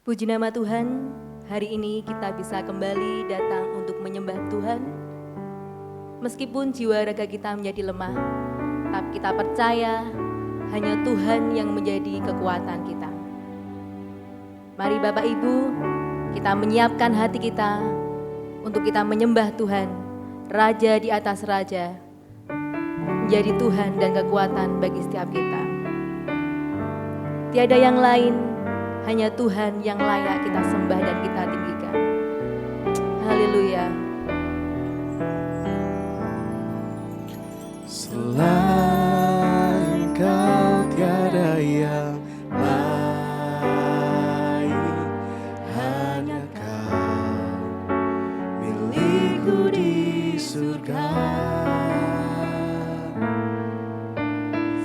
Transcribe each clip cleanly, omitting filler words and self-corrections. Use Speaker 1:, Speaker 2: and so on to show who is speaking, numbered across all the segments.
Speaker 1: Puji nama Tuhan, hari ini kita bisa kembali datang untuk menyembah Tuhan. Meskipun jiwa raga kita menjadi lemah, tapi kita percaya hanya Tuhan yang menjadi kekuatan kita. Mari Bapak Ibu, kita menyiapkan hati kita untuk kita menyembah Tuhan, Raja di atas Raja, menjadi Tuhan dan kekuatan bagi setiap kita. Tiada yang lain, hanya Tuhan yang layak kita sembah dan kita tinggikan. Haleluya.
Speaker 2: Selain Kau tiada yang lain, hanya Kau milikku di surga.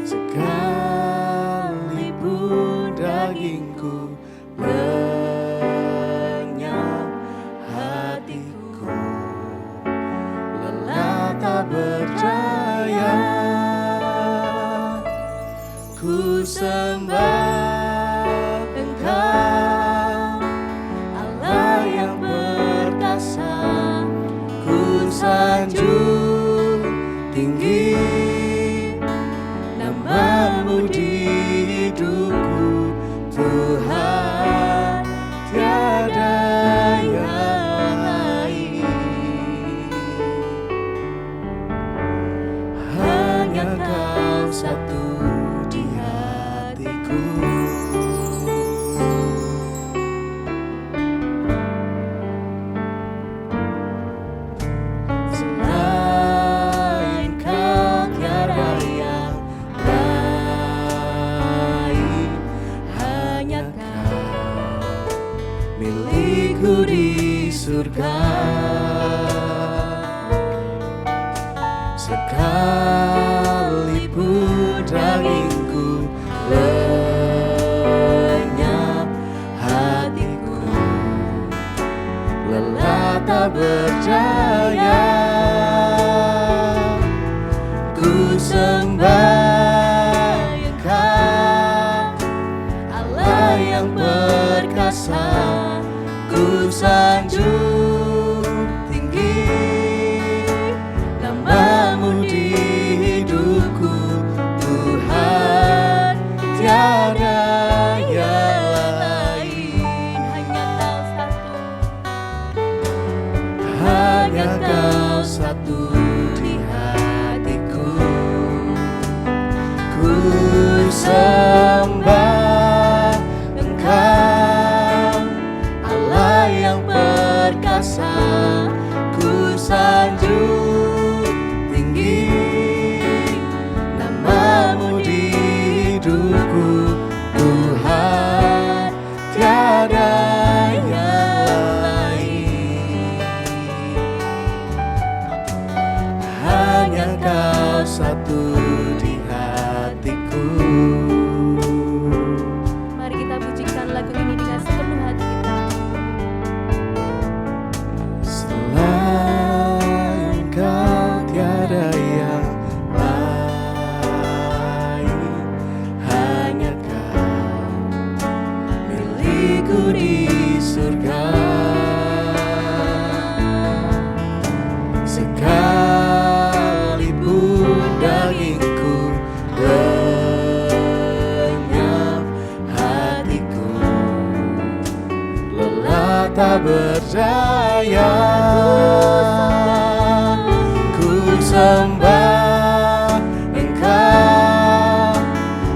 Speaker 2: Sekalipun dagingku lenyap, hatiku lelah tak berdaya. Ku sembah Engkau, Allah yang perkasa. Ku sanjung tinggi nama-Mu di hidupku, Tuhan, tiada yang lain. Hanya Kau satu di hatiku. Selain Kau tiada yang lain, hanya Kau milikku di surga. Sekalipun dagingku lenyap, hatiku lelah tak berdaya. Ku sembah Engkau, Allah yang perkasa. Ku sanjung tinggi nama-Mu di hidupku, Tuhan, tiada yang lain. Hanya Kau satu di hatiku. Ku sembah Engkau, Allah yang perkasa. Ku sanjung tinggi nama-Mu di hidupku, Tuhan, tiada yang lain. Hanya Kau satu di hatiku.
Speaker 1: Mari kita pujikan lagu ini dengan sepenuh hati kita.
Speaker 2: Selain Kau tiada yang lain, hanya Kau milikku di surga. Sekalipun dagingku lenyap, hatiku lelah tak berdaya. Ku sembah Engkau,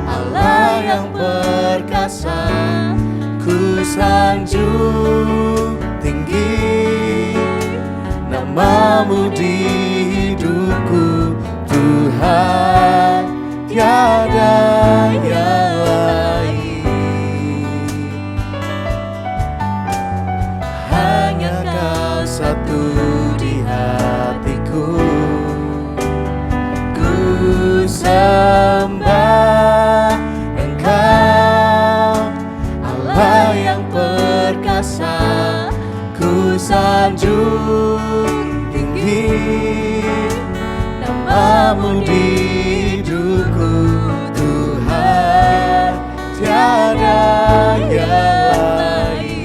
Speaker 2: Allah yang perkasa. Ku sanjung tinggi nama-Mu di hidupku, Tuhan, tiada yang lain. Hanya Kau satu di hatiku. Ku sembah Engkau, Allah yang perkasa. Ku sanjung tinggi nama-Mu di hidupku, Tuhan, tiada yang lain.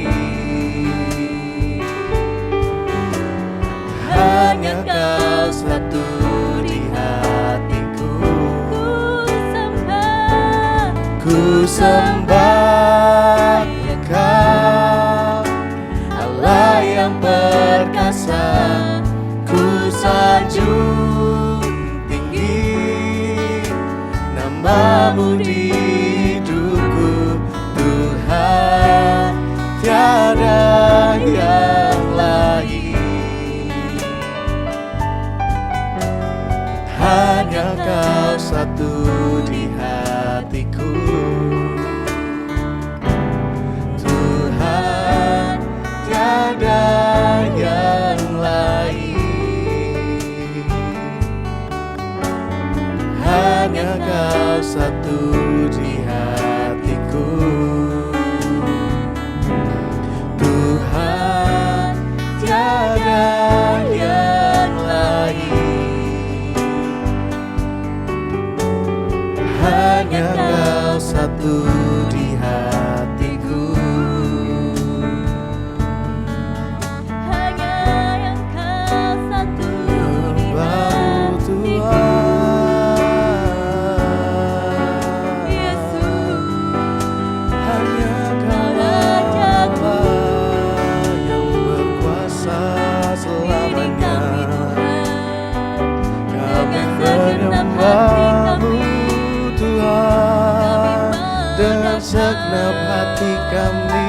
Speaker 2: dengan segenap hati kami,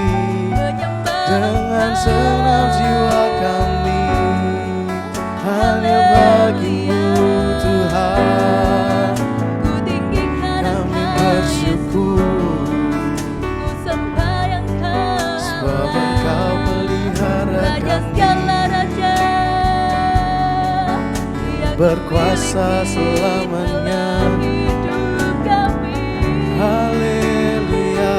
Speaker 1: menyembah
Speaker 2: dengan
Speaker 1: Engkau.
Speaker 2: senang jiwa kami, hanya bagimu Tuhan.
Speaker 1: Ku tinggikan
Speaker 2: Kami
Speaker 1: Engkau,
Speaker 2: bersyukur
Speaker 1: ku sembah Engkau,
Speaker 2: sebab Engkau pelihara
Speaker 1: Raja
Speaker 2: kami,
Speaker 1: segala raja, yang
Speaker 2: berkuasa
Speaker 1: memiliki
Speaker 2: selamanya.
Speaker 1: dalam hidup kami.
Speaker 2: Haleluya.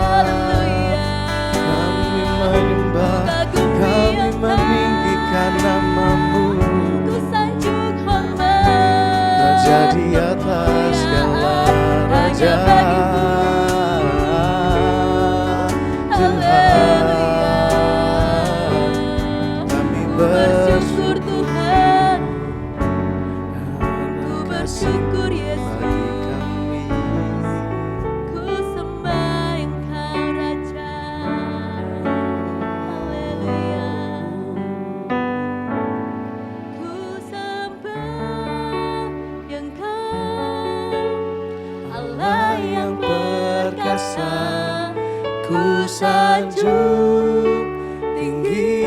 Speaker 1: Haleluya.
Speaker 2: Kami menyembah, kami meninggikan namamu,
Speaker 1: Ku sanjung hormat,
Speaker 2: Raja di atas segala raja. Tuhan, kami
Speaker 1: bersyukur Tuhan, ku
Speaker 2: kasih
Speaker 1: bersyukur
Speaker 2: bagi
Speaker 1: Yesus,
Speaker 2: kami.
Speaker 1: ku sembah Engkau Raja. Haleluya. Ku sembah Engkau, Allah yang perkasa.
Speaker 2: Ku sanjung tinggi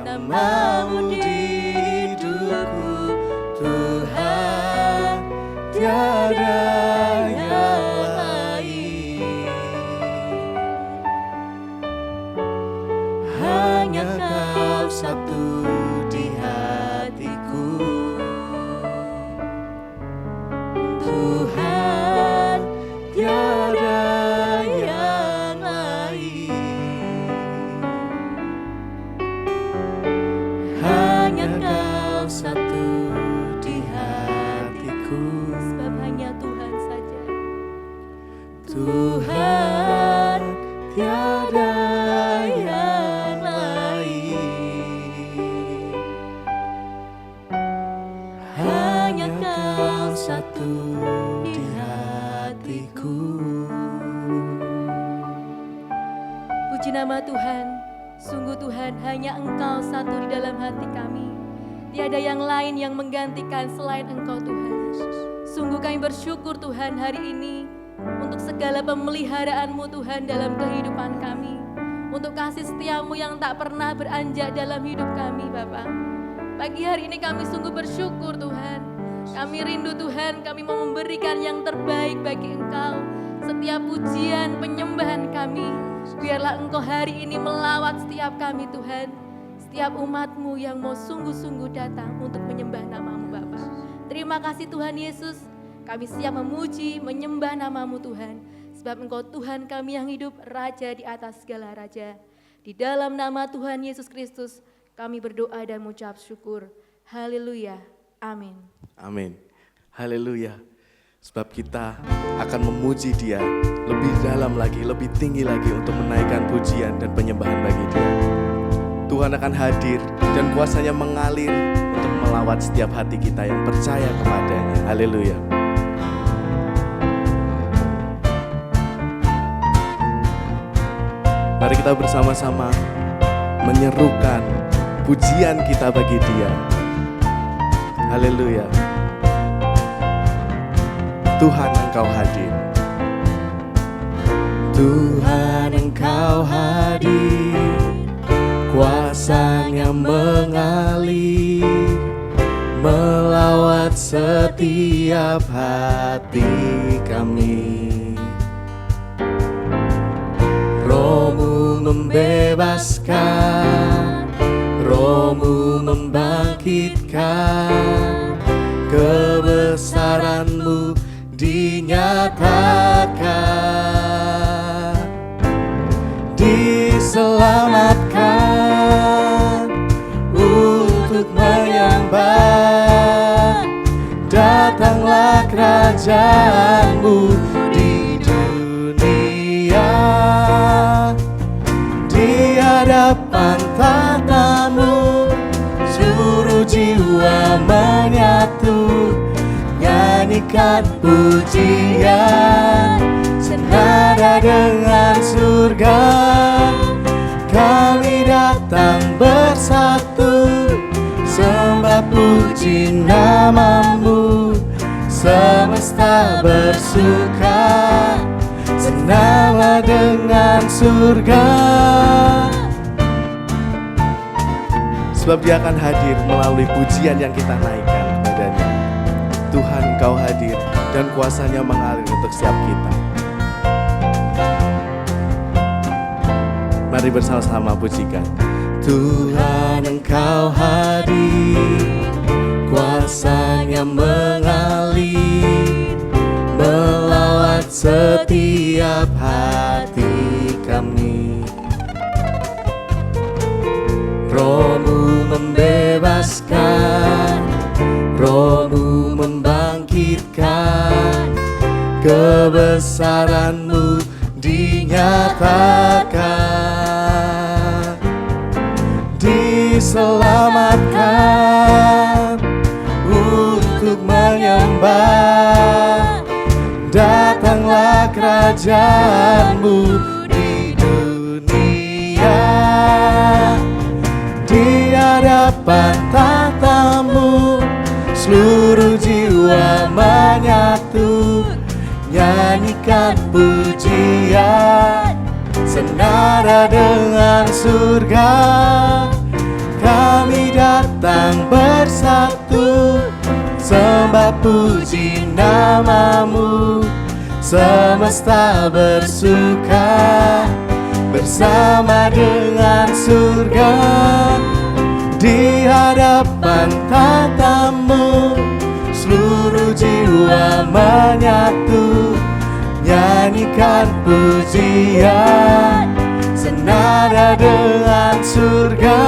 Speaker 2: namamu di hidupku, Tuhan, tiada yang lain. Hanya Kau satu di hatiku, Tuhan, tiada yang lain. Hanya Kau satu di hatiku,
Speaker 1: Sebab hanya Tuhan saja.
Speaker 2: Tuhan, tiada yang lain. Hanya Kau satu di hatiku.
Speaker 1: Puji nama Tuhan, sungguh Tuhan hanya Engkau satu di dalam hati kami. Tiada yang lain yang menggantikan selain Engkau Tuhan. Sungguh kami bersyukur Tuhan hari ini untuk segala pemeliharaan-Mu Tuhan dalam kehidupan kami. Untuk kasih setia-Mu yang tak pernah beranjak dalam hidup kami Bapa. Pagi hari ini kami sungguh bersyukur Tuhan. Kami rindu Tuhan, kami mau memberikan yang terbaik bagi Engkau. Setiap pujian, penyembahan kami, biarlah Engkau hari ini melawat setiap kami Tuhan. Setiap umat-Mu yang mau sungguh-sungguh datang untuk menyembah nama-Mu Bapa. Terima kasih Tuhan Yesus, kami siap memuji, menyembah nama-Mu Tuhan. Sebab Engkau Tuhan kami yang hidup, Raja di atas segala raja. Di dalam nama Tuhan Yesus Kristus, kami berdoa dan mengucap syukur. Haleluya. Amin.
Speaker 2: Amin. Haleluya. Sebab kita akan memuji Dia lebih dalam lagi, lebih tinggi lagi untuk menaikkan pujian dan penyembahan bagi Dia. Tuhan akan hadir dan kuasa-Nya mengalir untuk melawat setiap hati kita yang percaya kepada-Nya. Haleluya. Mari kita bersama-sama menyerukan pujian kita bagi Dia. Haleluya. Tuhan Engkau hadir. Tuhan Engkau hadir, kuasa-Nya mengalir, melawat setiap hati kami. Roh-Mu membebaskan, Roh-Mu membangkitkan, kebesaran-Mu dinyatakan, diselamatkan untuk menyembah. Datanglah kerajaan-Mu di dunia, di hadapan tahta-Mu seluruh jiwa menyatu, nyanyikan pujian senada dengan surga. Kami datang bersatu, sembah puji nama-Mu, semesta bersuka surga. Sebab Dia akan hadir melalui pujian yang kita naikkan kepada-Nya. Tuhan, Engkau hadir dan kuasa-Nya mengalir untuk setiap kita. Mari bersama-sama pujikan. Tuhan, Engkau hadir, kuasa-Nya mengalir melawat setiap hati kami. Roh-Mu membebaskan, Roh-Mu membangkitkan, kebesaran-Mu dinyatakan. Diselamatkan untuk menyembah, datanglah kerajaan-Mu di dunia. Di hadapan tahta-Mu seluruh jiwa menyatu, nyanyikan pujian senada dengan surga. Kami datang bersatu, sembah puji nama-Mu, semesta bersuka bersama dengan surga. Di hadapan tahta-Mu seluruh jiwa menyatu, nyanyikan pujian senada dengan surga.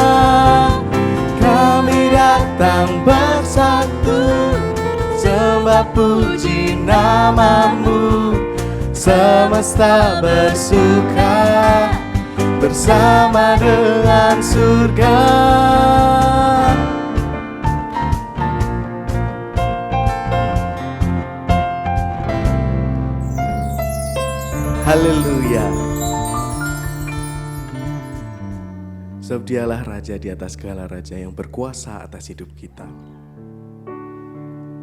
Speaker 2: Kami datang bersatu, sembah puji nama-Mu, semesta bersuka bersama dengan surga. Haleluya. Sebab Dialah Raja di atas segala raja yang berkuasa atas hidup kita.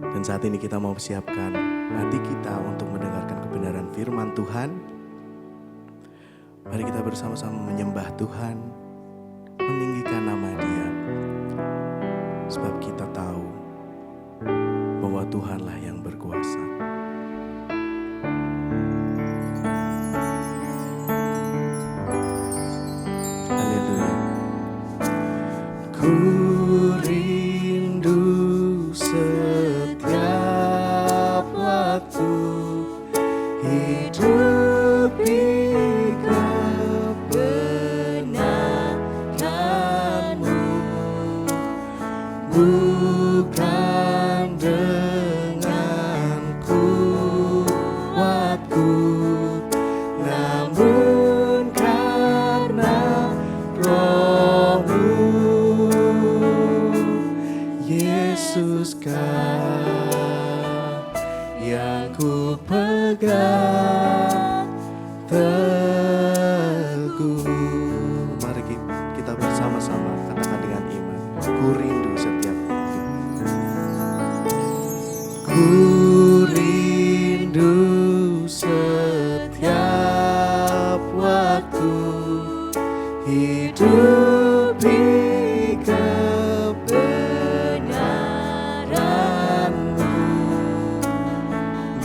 Speaker 2: Dan saat ini kita mau siapkan hati kita untuk mendengarkan kebenaran firman Tuhan. Mari kita bersama-sama menyembah Tuhan, meninggikan nama Dia. Sebab kita tahu bahwa Tuhanlah yang berkuasa. Haleluya. Ku rindu setiap waktu hidup di kebenaran-Mu, bukan dengan kuatku, namun karena Roh-Mu. Yesuskah yang ku pegang teguh. Mari kita bersama-sama katakan dengan iman. Ku rindu setiap waktu. Ku rindu setiap waktu hidup di kebenaran-Mu,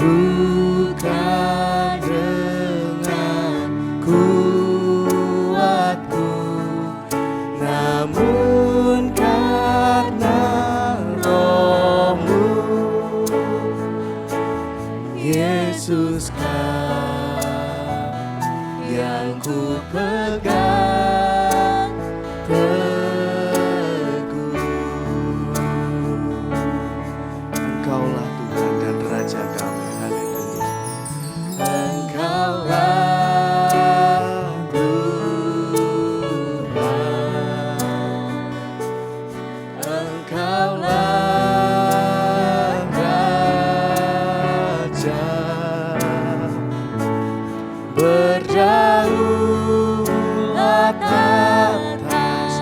Speaker 2: bukan dengan kuatku, namun karena Roh-Mu. Yesuskah yang ku pegang teguh. Engkaulah Tuhan dan Raja kami. Haleluya. Engkaulah Tuhan, Engkaulah Raja, berdaulat atas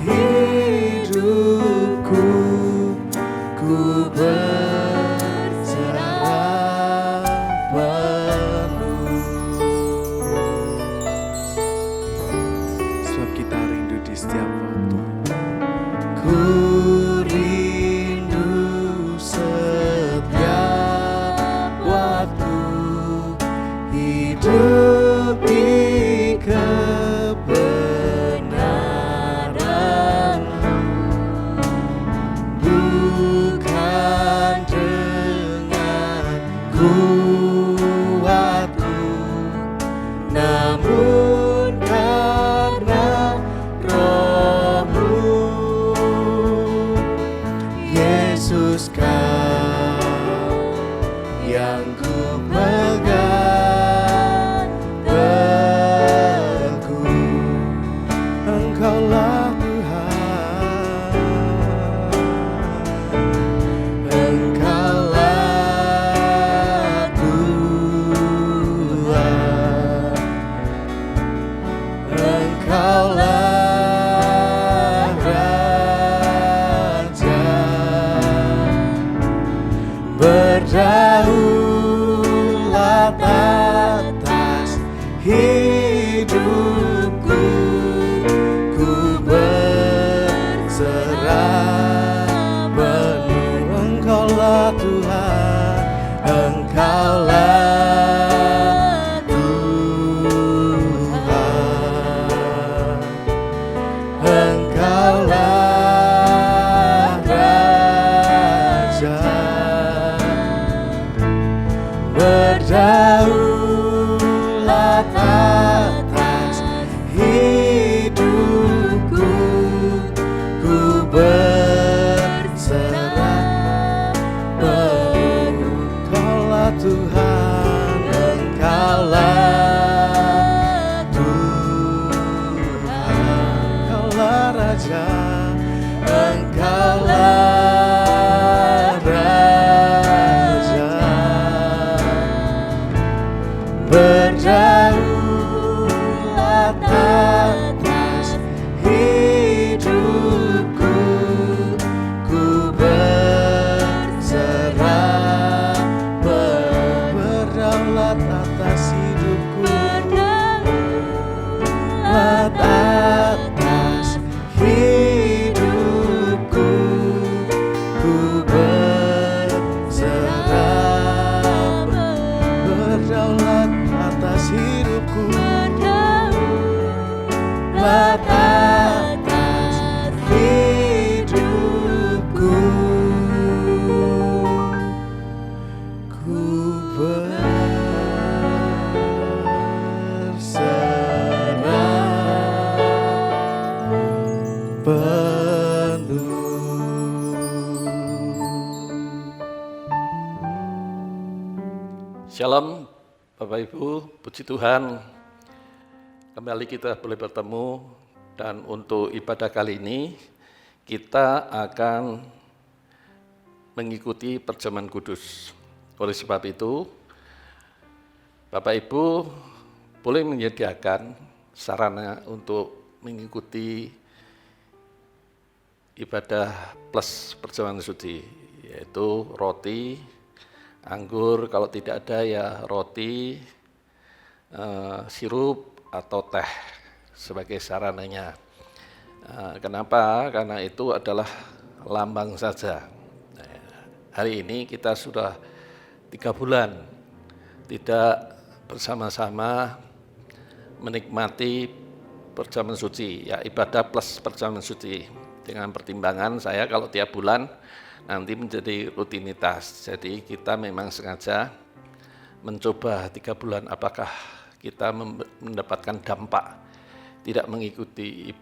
Speaker 2: hidupku. Ku berserah penuh. hidup di kebenaran, bukan dengan kuatku, namun karena Roh-Mu. Yesus, Kau yang ku pegang teguh, Engkaulah Tuhan, Engkaulah Tuhan, Engkaulah Raja. Berdaulat atas hidupku, ku berserah penuh. Engkaulah Tuhan, Engkaulah Tuhan, Engkaulah Raja. Berdaulat atas hidupku, ku berserah penuh. Engkaulah Tuhan, Engkaulah Tuhan, Engkaulah Raja, Engkaulah Raja. Berdaulat atas hidupku, ku berserah penuh. Berdaulat atas hidupku, berdaulat atas hidupku, ku berserah penuh. Berdaulat atas hidupku, berdaulat atas hidupku, ku berserah penuh.
Speaker 3: Shalom Bapak Ibu, puji Tuhan. Kembali kita boleh bertemu, dan untuk ibadah kali ini kita akan mengikuti perjamuan kudus. Oleh sebab itu, Bapak Ibu boleh menyediakan sarana untuk mengikuti ibadah plus perjamuan suci, yaitu roti, anggur, kalau tidak ada ya roti, sirup atau teh sebagai sarananya. Kenapa? Karena itu adalah lambang saja. Hari ini kita sudah 3 bulan tidak bersama-sama menikmati perjamuan suci, ya ibadah plus perjamuan suci. Dengan pertimbangan saya kalau tiap bulan nanti menjadi rutinitas. Jadi kita memang sengaja mencoba 3 bulan apakah kita mendapatkan dampak tidak mengikuti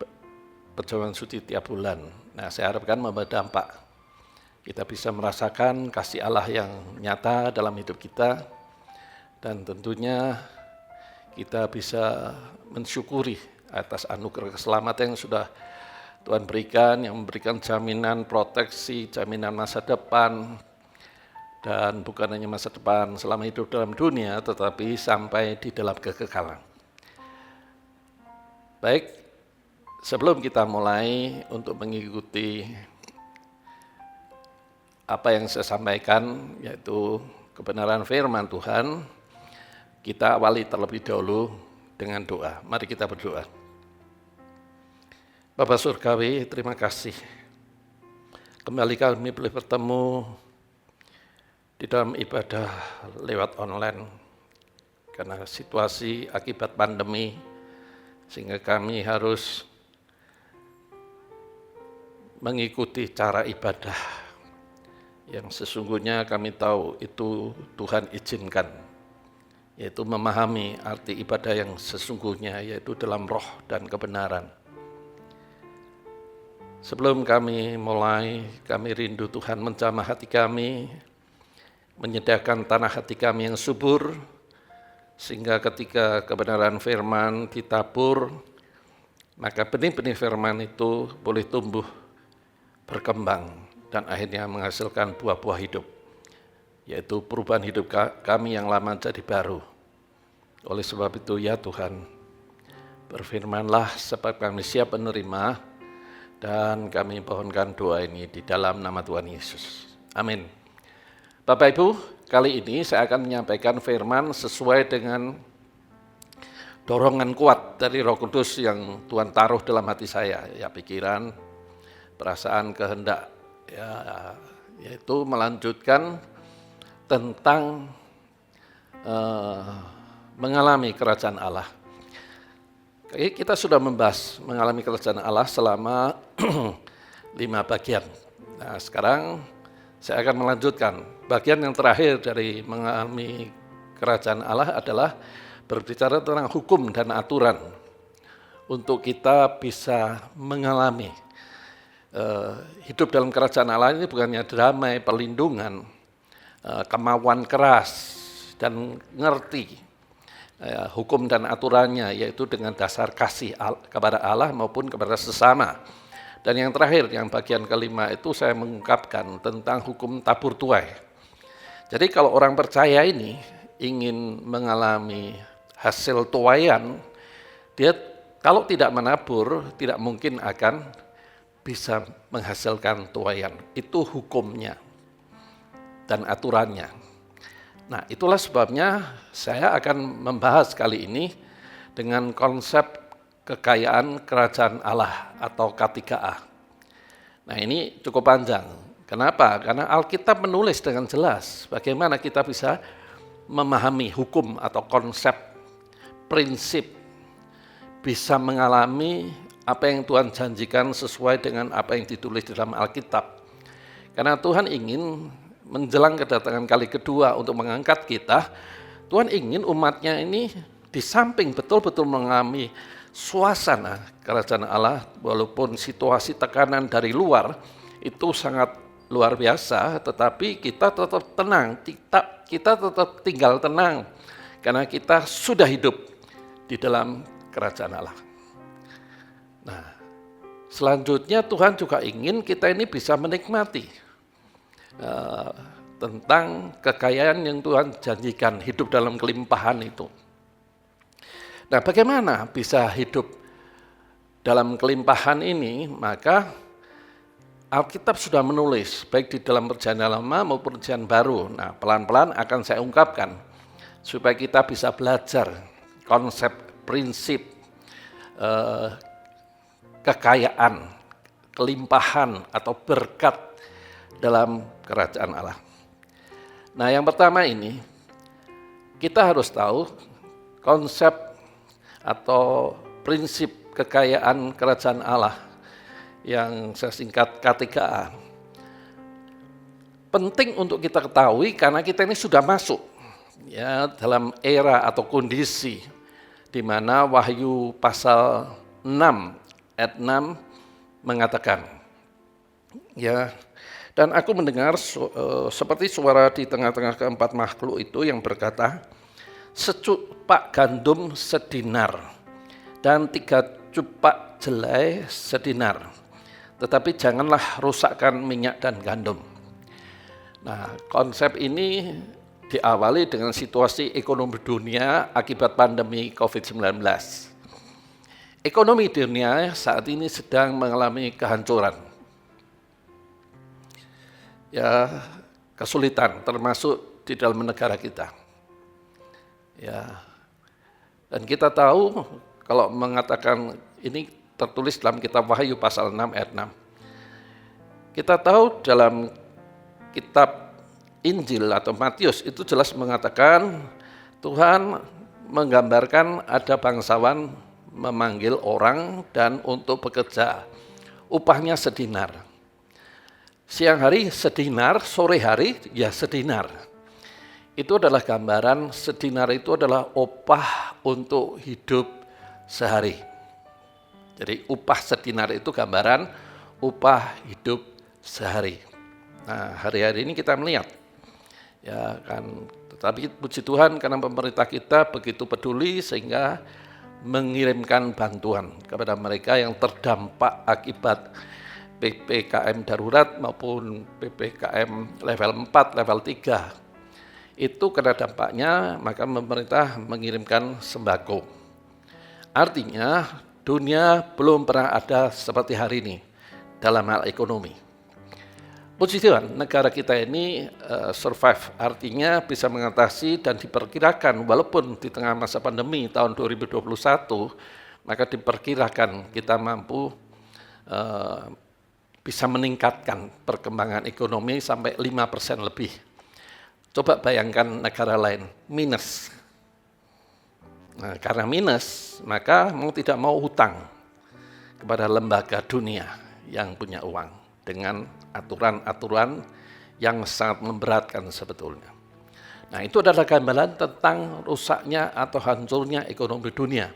Speaker 3: perjamuan suci tiap bulan. Nah, saya harapkan membawa dampak. Kita bisa merasakan kasih Allah yang nyata dalam hidup kita, dan tentunya kita bisa mensyukuri atas anugerah keselamatan yang sudah Tuhan berikan, yang memberikan jaminan proteksi, jaminan masa depan, dan bukan hanya masa depan selama hidup dalam dunia, tetapi sampai di dalam kekekalan. Baik, sebelum kita mulai untuk mengikuti apa yang saya sampaikan, yaitu kebenaran firman Tuhan, kita awali terlebih dahulu dengan doa. Mari kita berdoa. Bapa Surgawi, terima kasih. Kembali kami boleh bertemu di dalam ibadah lewat online. karena situasi akibat pandemi, sehingga kami harus mengikuti cara ibadah yang sesungguhnya kami tahu itu Tuhan izinkan, yaitu memahami arti ibadah yang sesungguhnya, yaitu dalam roh dan kebenaran. Sebelum kami mulai, kami rindu Tuhan menjamah hati kami, menyediakan tanah hati kami yang subur, sehingga ketika kebenaran firman ditabur, maka benih-benih firman itu boleh tumbuh, berkembang, dan akhirnya menghasilkan buah-buah hidup, yaitu perubahan hidup kami yang lama jadi baru. Oleh sebab itu ya Tuhan, berfirmanlah sebab kami siap menerima, dan kami mohonkan doa ini di dalam nama Tuhan Yesus. Amin. Bapak Ibu, kali ini saya akan menyampaikan firman sesuai dengan dorongan kuat dari Roh Kudus yang Tuhan taruh dalam hati saya, ya pikiran, perasaan, kehendak, ya, yaitu melanjutkan tentang mengalami kerajaan Allah. Kita sudah membahas mengalami kerajaan Allah selama 5 bagian. Nah, sekarang saya akan melanjutkan. Bagian yang terakhir dari mengalami kerajaan Allah adalah berbicara tentang hukum dan aturan untuk kita bisa mengalami hidup dalam kerajaan Allah ini bukannya damai, perlindungan, kemauan keras, dan ngerti hukum dan aturannya, yaitu dengan dasar kasih kepada Allah maupun kepada sesama. Dan yang terakhir, yang bagian kelima itu saya mengungkapkan tentang hukum tabur tuai. Jadi kalau orang percaya ini ingin mengalami hasil tuaian, dia kalau tidak menabur, tidak mungkin akan bisa menghasilkan tuaian. Itu hukumnya dan aturannya. Nah, itulah sebabnya saya akan membahas kali ini dengan konsep kekayaan kerajaan Allah atau K3A. Nah, ini cukup panjang. Kenapa? Karena Alkitab menulis dengan jelas bagaimana kita bisa memahami hukum atau konsep, prinsip, bisa mengalami apa yang Tuhan janjikan sesuai dengan apa yang ditulis dalam Alkitab. Karena Tuhan ingin menjelang kedatangan kali kedua untuk mengangkat kita, Tuhan ingin umatnya ini di samping betul-betul mengalami suasana kerajaan Allah, walaupun situasi tekanan dari luar itu sangat luar biasa, tetapi kita tetap tenang, kita tetap tinggal tenang, karena kita sudah hidup di dalam kerajaan Allah. Nah, selanjutnya Tuhan juga ingin kita ini bisa menikmati tentang kekayaan yang Tuhan janjikan, hidup dalam kelimpahan itu. Nah, bagaimana bisa hidup dalam kelimpahan ini? Maka Alkitab sudah menulis, baik di dalam Perjanjian Lama maupun Perjanjian Baru. Nah, pelan-pelan akan saya ungkapkan, supaya kita bisa belajar konsep, prinsip, kekayaan, kelimpahan atau berkat dalam kerajaan Allah. Nah, yang pertama ini, kita harus tahu konsep atau prinsip kekayaan kerajaan Allah yang saya singkat K3A. Penting untuk kita ketahui karena kita ini sudah masuk ya dalam era atau kondisi di mana Wahyu pasal 6 ayat 6 mengatakan, ya, dan aku mendengar seperti suara di tengah-tengah keempat makhluk itu yang berkata, secupak gandum sedinar dan 3 cupak jelai sedinar, tetapi janganlah rusakkan minyak dan gandum. Nah, konsep ini diawali dengan situasi ekonomi dunia akibat pandemi COVID-19. Ekonomi dunia saat ini sedang mengalami kehancuran. Ya, kesulitan termasuk di dalam negara kita. Ya. Dan kita tahu kalau mengatakan ini tertulis dalam kitab Wahyu pasal 6 ayat 6. Kita tahu dalam kitab Injil atau Matius itu jelas mengatakan Tuhan menggambarkan ada bangsawan memanggil orang dan untuk bekerja. Upahnya sedinar. Siang hari sedinar, sore hari ya sedinar. Itu adalah gambaran, sedinar itu adalah upah untuk hidup sehari. Jadi upah sedinar itu gambaran upah hidup sehari. Nah, hari-hari ini kita melihat, ya kan. Tetapi puji Tuhan karena pemerintah kita begitu peduli sehingga mengirimkan bantuan kepada mereka yang terdampak akibat PPKM darurat maupun PPKM level 4, level 3. Itu karena dampaknya maka pemerintah mengirimkan sembako. Artinya dunia belum pernah ada seperti hari ini dalam hal ekonomi. Puji Tuhan, negara kita ini survive, artinya bisa mengatasi dan diperkirakan walaupun di tengah masa pandemi tahun 2021, maka diperkirakan kita mampu bisa meningkatkan perkembangan ekonomi sampai 5% lebih. Coba bayangkan negara lain, minus. Nah, karena minus, maka mau tidak mau hutang kepada lembaga dunia yang punya uang dengan aturan-aturan yang sangat memberatkan sebetulnya. Nah, itu adalah gambaran tentang rusaknya atau hancurnya ekonomi dunia.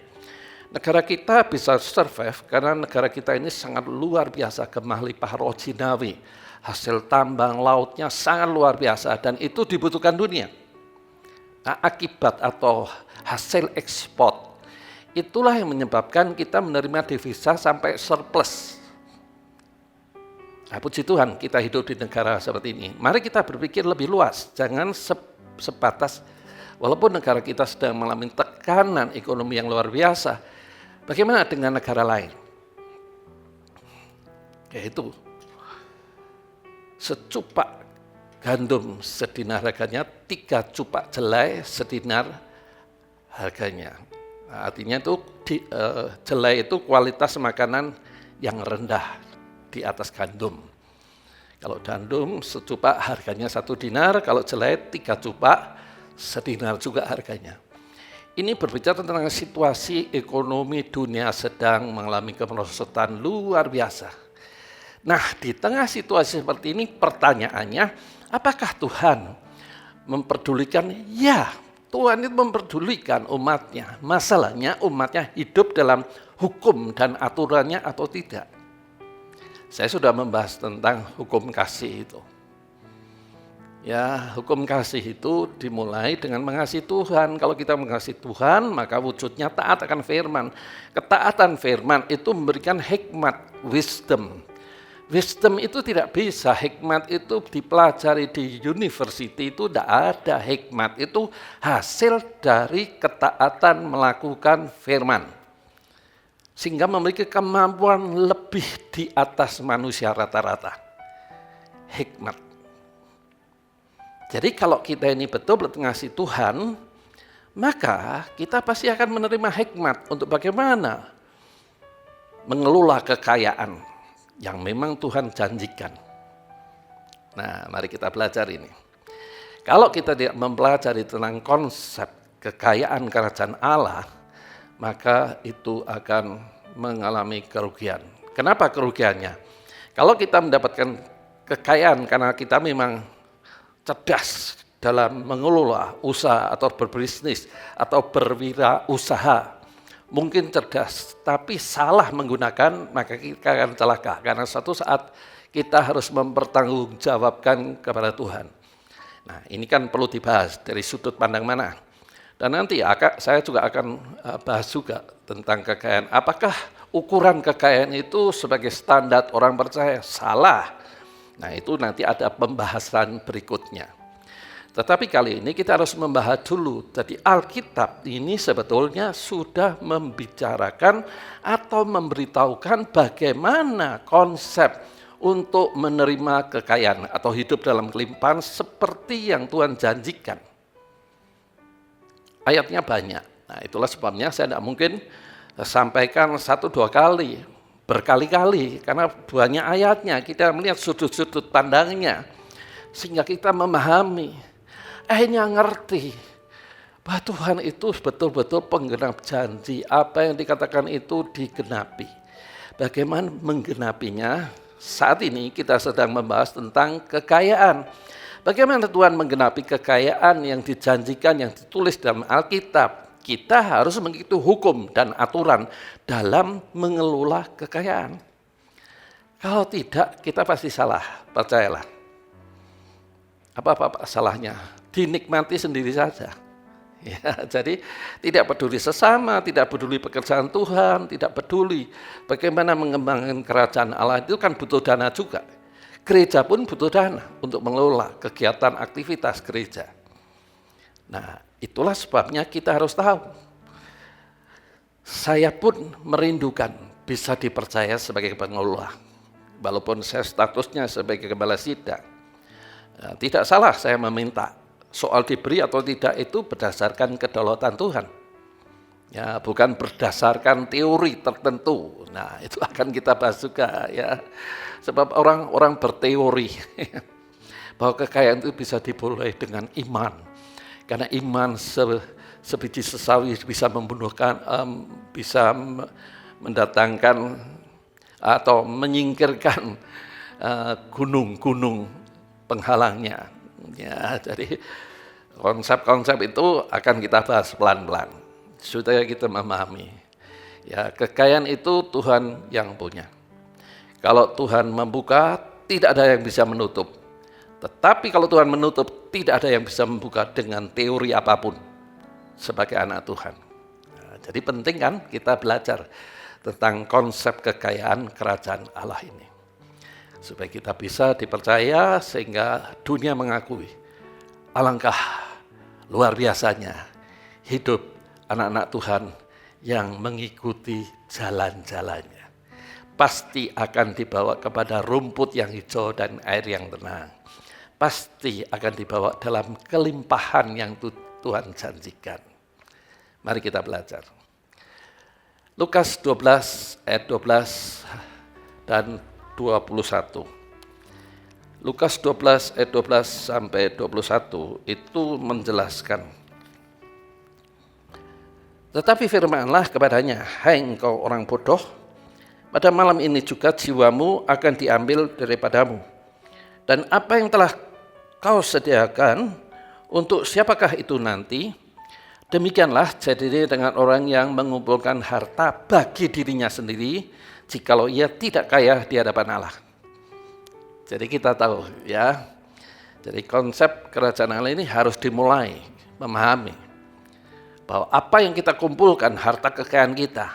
Speaker 3: Negara kita bisa survive karena negara kita ini sangat luar biasa gemah limpah roh jinawi. Hasil tambang lautnya sangat luar biasa dan itu dibutuhkan dunia. Nah, akibat atau hasil ekspor itulah yang menyebabkan kita menerima devisa sampai surplus. Nah, puji Tuhan kita hidup di negara seperti ini. Mari kita berpikir lebih luas, jangan sebatas walaupun negara kita sedang mengalami tekanan ekonomi yang luar biasa. Bagaimana dengan negara lain? Yaitu secupak gandum sedinar harganya, 3 cupak jelai sedinar harganya. Nah, artinya itu jelai itu kualitas makanan yang rendah di atas gandum. Kalau gandum secupak harganya 1 dinar, kalau jelai 3 cupak sedinar juga harganya. Ini berbicara tentang situasi ekonomi dunia sedang mengalami kemerosotan luar biasa. Nah, di tengah situasi seperti ini pertanyaannya, apakah Tuhan memperdulikan? Ya, Tuhan itu memperdulikan umatnya. Masalahnya umatnya hidup dalam hukum dan aturannya atau tidak. Saya sudah membahas tentang hukum kasih itu. Ya, hukum kasih itu dimulai dengan mengasihi Tuhan. Kalau kita mengasihi Tuhan, maka wujudnya taat akan firman. Ketaatan firman itu memberikan hikmat, wisdom. Wisdom itu tidak bisa, hikmat itu dipelajari di university itu tidak ada. Hikmat itu hasil dari ketaatan melakukan firman. Sehingga memiliki kemampuan lebih di atas manusia rata-rata. Hikmat. Jadi kalau kita ini betul-betul ngasih Tuhan, maka kita pasti akan menerima hikmat untuk bagaimana mengelola kekayaan yang memang Tuhan janjikan. Nah, mari kita belajar ini. Kalau kita tidak mempelajari tentang konsep kekayaan kerajaan Allah, maka itu akan mengalami kerugian. Kenapa kerugiannya? Kalau kita mendapatkan kekayaan karena kita memang cerdas dalam mengelola usaha atau berbisnis atau berwirausaha, mungkin cerdas, tapi salah menggunakan, maka kita akan celaka. Karena suatu saat kita harus mempertanggungjawabkan kepada Tuhan. Nah, ini kan perlu dibahas dari sudut pandang mana. Dan nanti saya juga akan bahas juga tentang kekayaan. Apakah ukuran kekayaan itu sebagai standar orang percaya? Salah. Nah, itu nanti ada pembahasan berikutnya. Tetapi kali ini kita harus membahas dulu. Jadi Alkitab ini sebetulnya sudah membicarakan atau memberitahukan bagaimana konsep untuk menerima kekayaan atau hidup dalam kelimpahan seperti yang Tuhan janjikan. Ayatnya banyak. Nah, itulah sebabnya saya tidak mungkin sampaikan 1-2 kali, berkali-kali, karena banyak ayatnya. Kita melihat sudut-sudut pandangnya, sehingga kita memahami. Akhirnya ngerti bahwa Tuhan itu betul-betul penggenap janji. Apa yang dikatakan itu digenapi. Bagaimana menggenapinya? Saat ini kita sedang membahas tentang kekayaan. Bagaimana Tuhan menggenapi kekayaan yang dijanjikan, yang ditulis dalam Alkitab. Kita harus mengikuti hukum dan aturan dalam mengelola kekayaan. Kalau tidak, kita pasti salah, percayalah. Apa salahnya? Dinikmati sendiri saja. Ya, jadi tidak peduli sesama, tidak peduli pekerjaan Tuhan, tidak peduli bagaimana mengembangkan kerajaan Allah, itu kan butuh dana juga. Gereja pun butuh dana untuk mengelola kegiatan aktivitas gereja. Nah, itulah sebabnya kita harus tahu. Saya pun merindukan bisa dipercaya sebagai pengelola. Walaupun saya statusnya sebagai gembala sidang. Nah, tidak salah saya meminta. Soal diberi atau tidak itu berdasarkan kedaulatan Tuhan. Ya, bukan berdasarkan teori tertentu. Nah, itu akan kita bahas juga ya. Sebab orang berteori bahwa kekayaan itu bisa diperoleh dengan iman. Karena iman sebiji sesawi bisa membunuhkan, bisa mendatangkan atau menyingkirkan gunung-gunung penghalangnya. Ya, jadi konsep-konsep itu akan kita bahas pelan-pelan supaya kita memahami. Ya, kekayaan itu Tuhan yang punya. Kalau Tuhan membuka, tidak ada yang bisa menutup. Tetapi kalau Tuhan menutup, tidak ada yang bisa membuka dengan teori apapun sebagai anak Tuhan. Nah, jadi penting kan kita belajar tentang konsep kekayaan kerajaan Allah ini. Supaya kita bisa dipercaya sehingga dunia mengakui alangkah luar biasanya hidup anak-anak Tuhan yang mengikuti jalan-jalannya. Pasti akan dibawa kepada rumput yang hijau dan air yang tenang. Pasti akan dibawa dalam kelimpahan yang Tuhan janjikan. Mari kita belajar. Lukas 12 ayat 12 dan 21. Lukas 12 ayat 12 sampai 21 itu menjelaskan. Tetapi firmanlah kepadanya, hai engkau orang bodoh, pada malam ini juga jiwamu akan diambil daripadamu. Dan apa yang telah kau sediakan, untuk siapakah itu nanti? Demikianlah jadinya dengan orang yang mengumpulkan harta bagi dirinya sendiri, jikalau ia tidak kaya di hadapan Allah. Jadi kita tahu ya, jadi konsep kerajaan Allah ini harus dimulai memahami bahwa apa yang kita kumpulkan, harta kekayaan kita,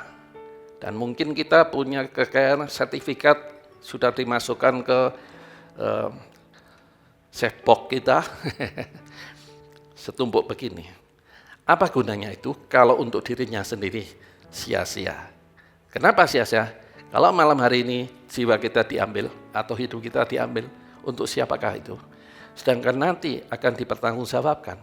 Speaker 3: dan mungkin kita punya kekayaan sertifikat sudah dimasukkan ke safe box kita, setumpuk begini. Apa gunanya itu kalau untuk dirinya sendiri sia-sia? Kenapa sia-sia? Kalau malam hari ini jiwa kita diambil atau hidup kita diambil, untuk siapakah itu? Sedangkan nanti akan dipertanggungjawabkan.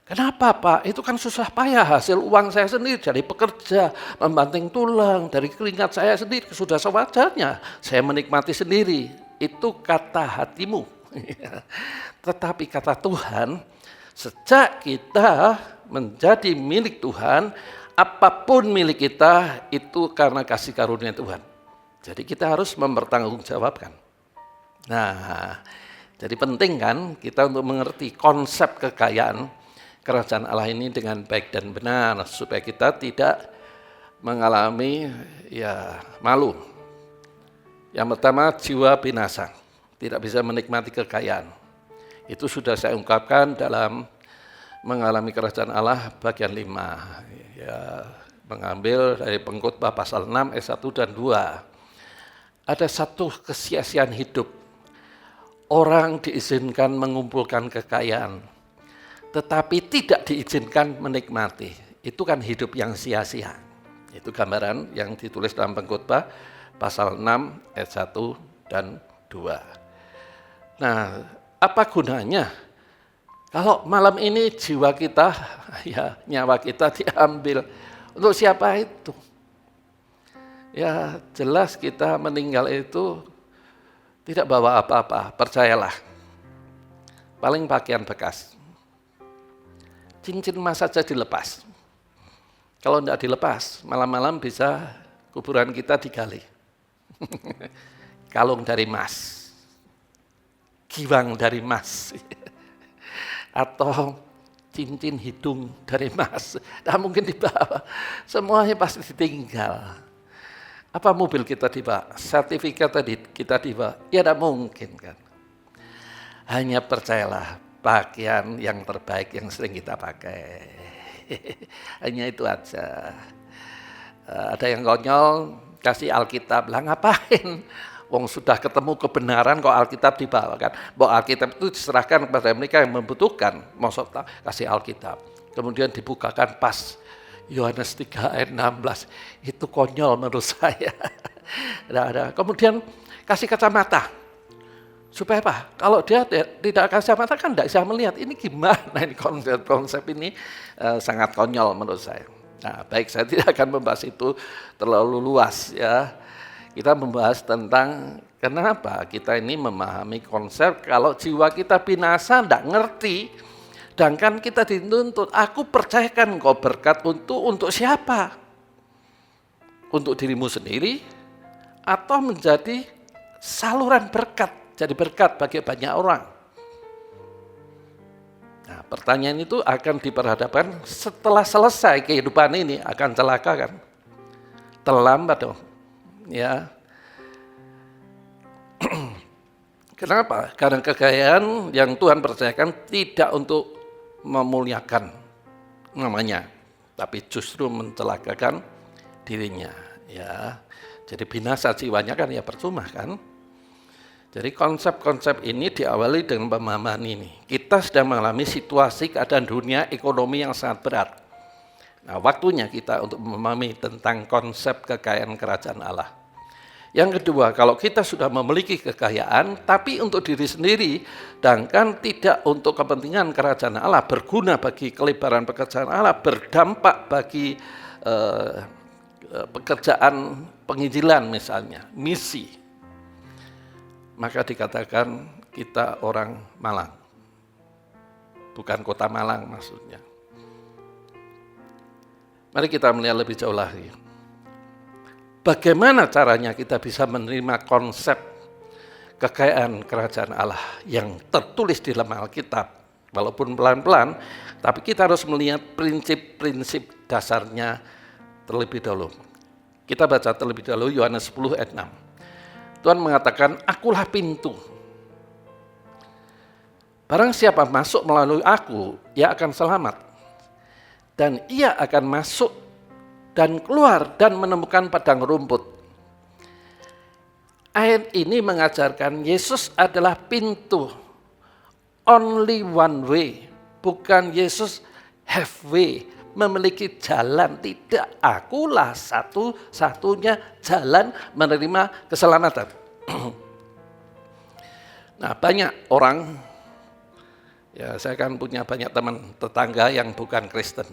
Speaker 3: Kenapa Pak? Itu kan susah payah, hasil uang saya sendiri dari pekerja, membanting tulang, dari keringat saya sendiri, sudah sewajarnya. Saya menikmati sendiri, itu kata hatimu. Tetapi kata Tuhan, sejak kita menjadi milik Tuhan, apapun milik kita itu karena kasih karunia Tuhan. Jadi kita harus mempertanggungjawabkan. Nah, jadi penting kan kita untuk mengerti konsep kekayaan kerajaan Allah ini dengan baik dan benar, supaya kita tidak mengalami ya malu. Yang pertama, jiwa binasa, tidak bisa menikmati kekayaan. Itu sudah saya ungkapkan dalam mengalami kerajaan Allah bagian 5. Ya, mengambil dari Pengkhotbah pasal 6 ayat 1 dan 2. Ada satu kesia-siaan hidup. Orang diizinkan mengumpulkan kekayaan, tetapi tidak diizinkan menikmati. Itu kan hidup yang sia-sia. Itu gambaran yang ditulis dalam Pengkhotbah pasal 6 ayat 1 dan 2. Nah, apa gunanya kalau malam ini jiwa kita, ya nyawa kita diambil? Untuk siapa itu? Ya jelas kita meninggal itu tidak bawa apa-apa, percayalah. Paling pakaian bekas. cincin emas saja dilepas. Kalau tidak dilepas, malam-malam bisa kuburan kita digali. Kalung dari emas, giwang dari emas, atau cincin hidung dari emas. Nah, mungkin dibawa, semuanya pasti ditinggal. Apa mobil kita dibawa? Sertifikat tadi kita dibawa? Ya tidak mungkin kan. Hanya percayalah, pakaian yang terbaik yang sering kita pakai. Hanya itu aja. Ada yang konyol, kasih Alkitab. Lah ngapain? Wong sudah ketemu kebenaran kok Alkitab dibawa kan. Bahwa Alkitab itu diserahkan kepada mereka yang membutuhkan. Maksudnya kasih Alkitab. Kemudian dibukakan pas Yohanes 3 ayat 16. Itu konyol menurut saya. Kemudian kasih kacamata. Supaya apa? Kalau dia tidak kacamata kan tidak bisa melihat. Ini gimana ini konsep ini sangat konyol menurut saya. Nah, baik, saya tidak akan membahas itu terlalu luas ya. Kita membahas tentang kenapa kita ini memahami konsep kalau jiwa kita binasa tidak ngerti. Sedangkan kita dituntut, aku percayakan kau berkat untuk siapa? Untuk dirimu sendiri atau menjadi saluran berkat, jadi berkat bagi banyak orang. Nah, pertanyaan itu akan diperhadapkan setelah selesai kehidupan ini, akan celaka kan? Terlambat dong. Ya. Kenapa? Karena kekayaan yang Tuhan percayakan tidak untuk memuliakan namanya, tapi justru mencelakakan dirinya. Ya. Jadi binasa jiwanya kan ya percuma kan? Jadi konsep-konsep ini diawali dengan pemahaman ini. Kita sedang mengalami situasi keadaan dunia ekonomi yang sangat berat. Nah, waktunya kita untuk memahami tentang konsep kekayaan kerajaan Allah. Yang kedua, kalau kita sudah memiliki kekayaan, tapi untuk diri sendiri, sedangkan tidak untuk kepentingan kerajaan Allah, berguna bagi kelebaran pekerjaan Allah, berdampak bagi pekerjaan penginjilan misalnya, misi, maka dikatakan kita orang Malang. Bukan kota Malang maksudnya. Mari kita melihat lebih jauh lagi. Bagaimana caranya kita bisa menerima konsep kekayaan kerajaan Allah yang tertulis di dalam Alkitab. Walaupun pelan-pelan, tapi kita harus melihat prinsip-prinsip dasarnya terlebih dahulu. Kita baca terlebih dahulu Yohanes 10 ayat 6. Tuhan mengatakan, akulah pintu. Barang siapa masuk melalui aku, ia akan selamat. Dan ia akan masuk dan keluar dan menemukan padang rumput. Ayat ini mengajarkan Yesus adalah pintu. Only one way. Bukan Yesus halfway, memiliki jalan. Tidak, akulah satu-satunya jalan menerima keselamatan. Nah, banyak orang, ya saya kan punya banyak teman tetangga yang bukan Kristen.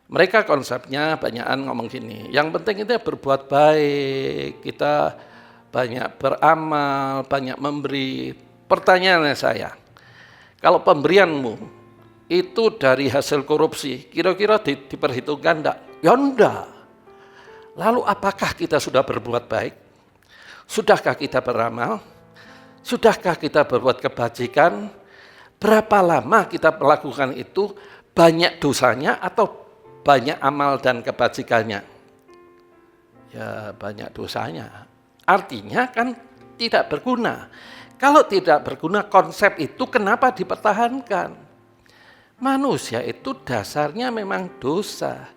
Speaker 3: Mereka konsepnya banyakan ngomong gini, yang penting itu berbuat baik, kita banyak beramal, banyak memberi. Pertanyaannya saya, kalau pemberianmu itu dari hasil korupsi, kira-kira diperhitungkan enggak? Ya enggak. Lalu apakah kita sudah berbuat baik? Sudahkah kita beramal? Sudahkah kita berbuat kebajikan? Berapa lama kita melakukan itu? Banyak dosanya atau banyak amal dan kebajikannya? Ya banyak dosanya. Artinya kan tidak berguna. Kalau tidak berguna, konsep itu kenapa dipertahankan? Manusia itu dasarnya memang dosa.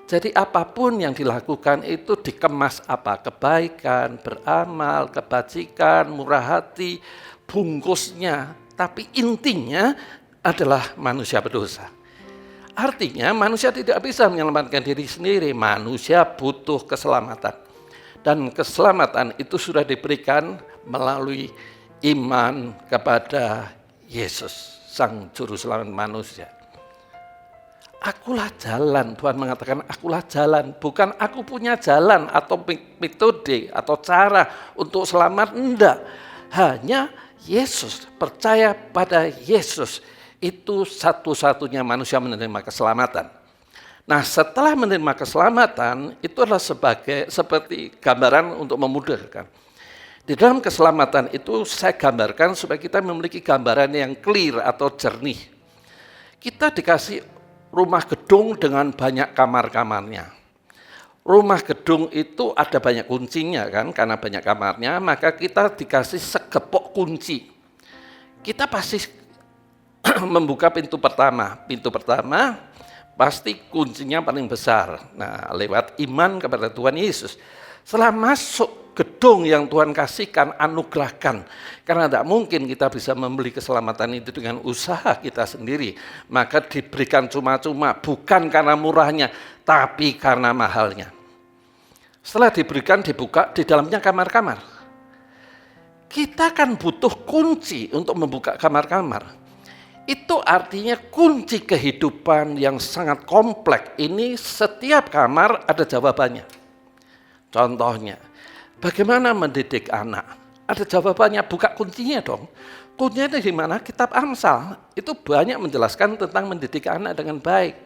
Speaker 3: Jadi apapun yang dilakukan itu dikemas apa? Kebaikan, beramal, kebajikan, murah hati, bungkusnya. Tapi intinya adalah manusia berdosa. Artinya manusia tidak bisa menyelamatkan diri sendiri. Manusia butuh keselamatan. Dan keselamatan itu sudah diberikan melalui iman kepada Yesus, Sang Juru Selamat manusia. Akulah jalan, Tuhan mengatakan akulah jalan. Bukan aku punya jalan atau metode atau cara untuk selamat, enggak. Hanya Yesus, percaya pada Yesus. Itu satu-satunya manusia menerima keselamatan. Nah, setelah menerima keselamatan, itu adalah seperti gambaran untuk memudahkan. Di dalam keselamatan itu saya gambarkan supaya kita memiliki gambaran yang clear atau jernih. Kita dikasih rumah gedung dengan banyak kamar-kamarnya. Rumah gedung itu ada banyak kuncinya kan, karena banyak kamarnya, maka kita dikasih segepok kunci. Kita pasti membuka pintu pertama. Pintu pertama pasti kuncinya paling besar. Nah, lewat iman kepada Tuhan Yesus. Setelah masuk gedung yang Tuhan kasihkan, anugerahkan. Karena tidak mungkin kita bisa membeli keselamatan itu dengan usaha kita sendiri. Maka diberikan cuma-cuma, bukan karena murahnya, tapi karena mahalnya. Setelah diberikan, dibuka, di dalamnya kamar-kamar. Kita kan butuh kunci untuk membuka kamar-kamar. Itu artinya kunci kehidupan yang sangat kompleks. Ini setiap kamar ada jawabannya. Contohnya, bagaimana mendidik anak? Ada jawabannya, buka kuncinya dong. Kuncinya di mana? Kitab Amsal. Itu banyak menjelaskan tentang mendidik anak dengan baik.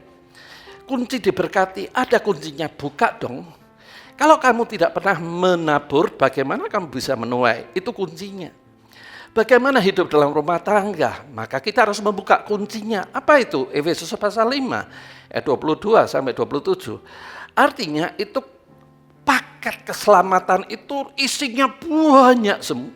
Speaker 3: Kunci diberkati, ada kuncinya, buka dong. Kalau kamu tidak pernah menabur, bagaimana kamu bisa menuai? Itu kuncinya. Bagaimana hidup dalam rumah tangga? Maka kita harus membuka kuncinya. Apa itu? Efesus pasal 5, ayat 22 sampai 27. Artinya itu paket keselamatan itu isinya banyak semua.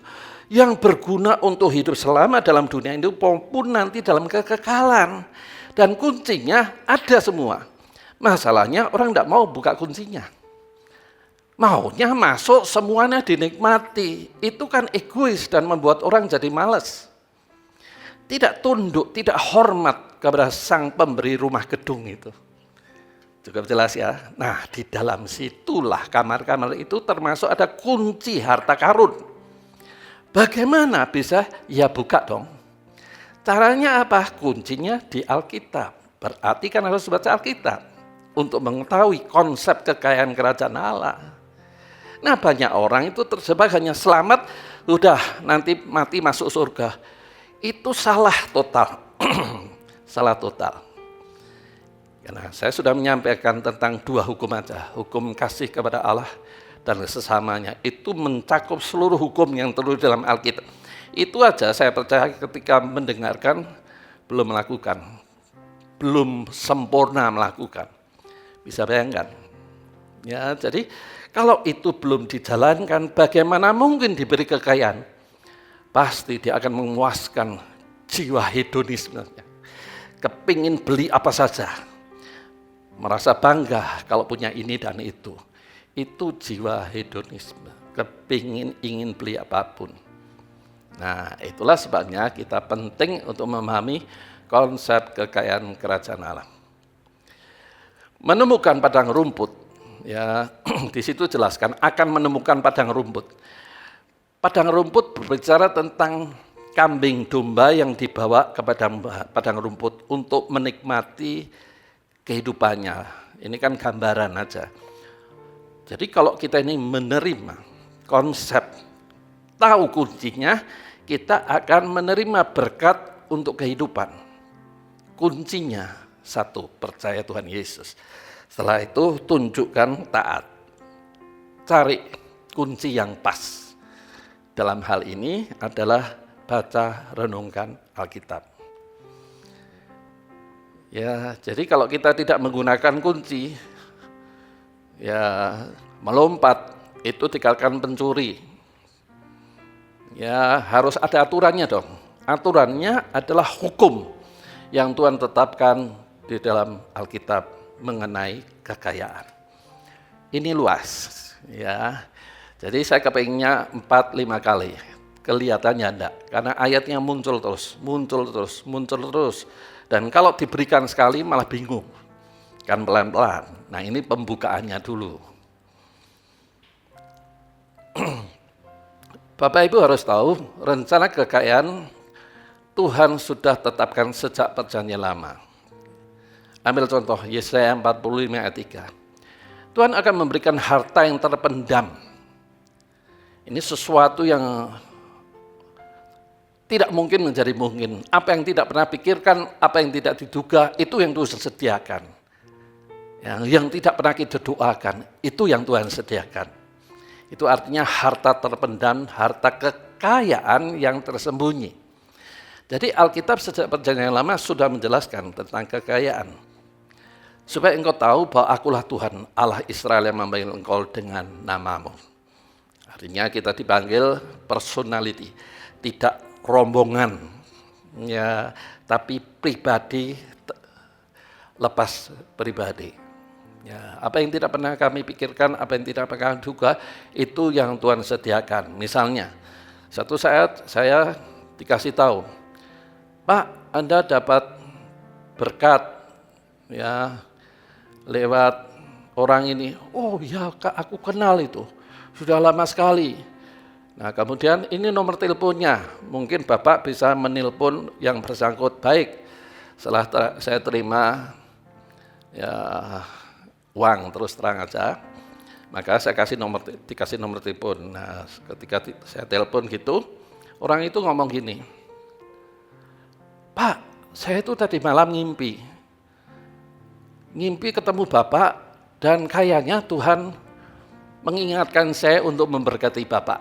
Speaker 3: Yang berguna untuk hidup selama dalam dunia ini maupun nanti dalam kekekalan. Dan kuncinya ada semua. Masalahnya orang tidak mau buka kuncinya. Maunya masuk semuanya dinikmati. Itu kan egois dan membuat orang jadi malas. Tidak tunduk, tidak hormat kepada sang pemberi rumah gedung itu. Cukup jelas ya. Nah, di dalam situlah kamar-kamar itu termasuk ada kunci harta karun. Bagaimana bisa? Ya buka dong. Caranya apa? Kuncinya di Alkitab. Berarti kan harus baca Alkitab untuk mengetahui konsep kekayaan kerajaan Allah. Nah, banyak orang itu terjebak hanya selamat, udah nanti mati masuk surga. Itu salah total. Salah total. Karena saya sudah menyampaikan tentang dua hukum aja. Hukum kasih kepada Allah dan sesamanya. Itu mencakup seluruh hukum yang tertulis dalam Alkitab. Itu aja saya percaya ketika mendengarkan belum melakukan. Belum sempurna melakukan. Bisa bayangkan. Ya, jadi kalau itu belum dijalankan, bagaimana mungkin diberi kekayaan? Pasti dia akan memuaskan jiwa hedonismenya. Kepingin beli apa saja. Merasa bangga kalau punya ini dan itu. Itu jiwa hedonisme. Kepingin ingin beli apapun. Nah, itulah sebabnya kita penting untuk memahami konsep kekayaan kerajaan Allah. Menemukan padang rumput. Ya, di situ jelaskan akan menemukan padang rumput. Padang rumput berbicara tentang kambing domba yang dibawa ke padang rumput untuk menikmati kehidupannya. Ini kan gambaran aja. Jadi kalau kita ini menerima konsep, tahu kuncinya, kita akan menerima berkat untuk kehidupan. Kuncinya satu, percaya Tuhan Yesus. Setelah itu tunjukkan taat. Cari kunci yang pas. Dalam hal ini adalah baca, renungkan Alkitab. Ya, jadi kalau kita tidak menggunakan kunci, ya melompat, itu tinggalkan pencuri. Ya, harus ada aturannya dong. Aturannya adalah hukum yang Tuhan tetapkan di dalam Alkitab mengenai kekayaan. Ini luas, ya. Jadi saya kepinginnya 4-5 kali. Kelihatannya enggak, karena ayatnya muncul terus. Dan kalau diberikan sekali malah bingung. Kan pelan-pelan. Nah, ini pembukaannya dulu. Bapak Ibu harus tahu, rencana kekayaan Tuhan sudah tetapkan sejak perjanjian lama. Ambil contoh Yesaya 45 ayat 3. Tuhan akan memberikan harta yang terpendam. Ini sesuatu yang tidak mungkin menjadi mungkin. Apa yang tidak pernah pikirkan, apa yang tidak diduga, itu yang Tuhan sediakan. Yang tidak pernah kita doakan, itu yang Tuhan sediakan. Itu artinya harta terpendam, harta kekayaan yang tersembunyi. Jadi Alkitab sejak Perjanjian Lama sudah menjelaskan tentang kekayaan. Supaya engkau tahu bahwa akulah Tuhan Allah Israel yang memanggil engkau dengan namamu. Artinya kita dipanggil personality, tidak rombongan, ya, tapi pribadi lepas pribadi. Ya, apa yang tidak pernah kami pikirkan, apa yang tidak pernah duga, itu yang Tuhan sediakan. Misalnya, satu saat saya dikasih tahu, Pak, Anda dapat berkat, ya, lewat orang ini. Oh ya Kak, aku kenal itu, sudah lama sekali. Nah kemudian ini nomor teleponnya, mungkin Bapak bisa menelpon yang bersangkut. Baik, setelah saya terima ya uang, terus terang aja, maka saya dikasih nomor telepon. Nah ketika saya telepon gitu, orang itu ngomong gini, Pak, saya itu tadi malam ngimpi ketemu Bapak, dan kayaknya Tuhan mengingatkan saya untuk memberkati Bapak.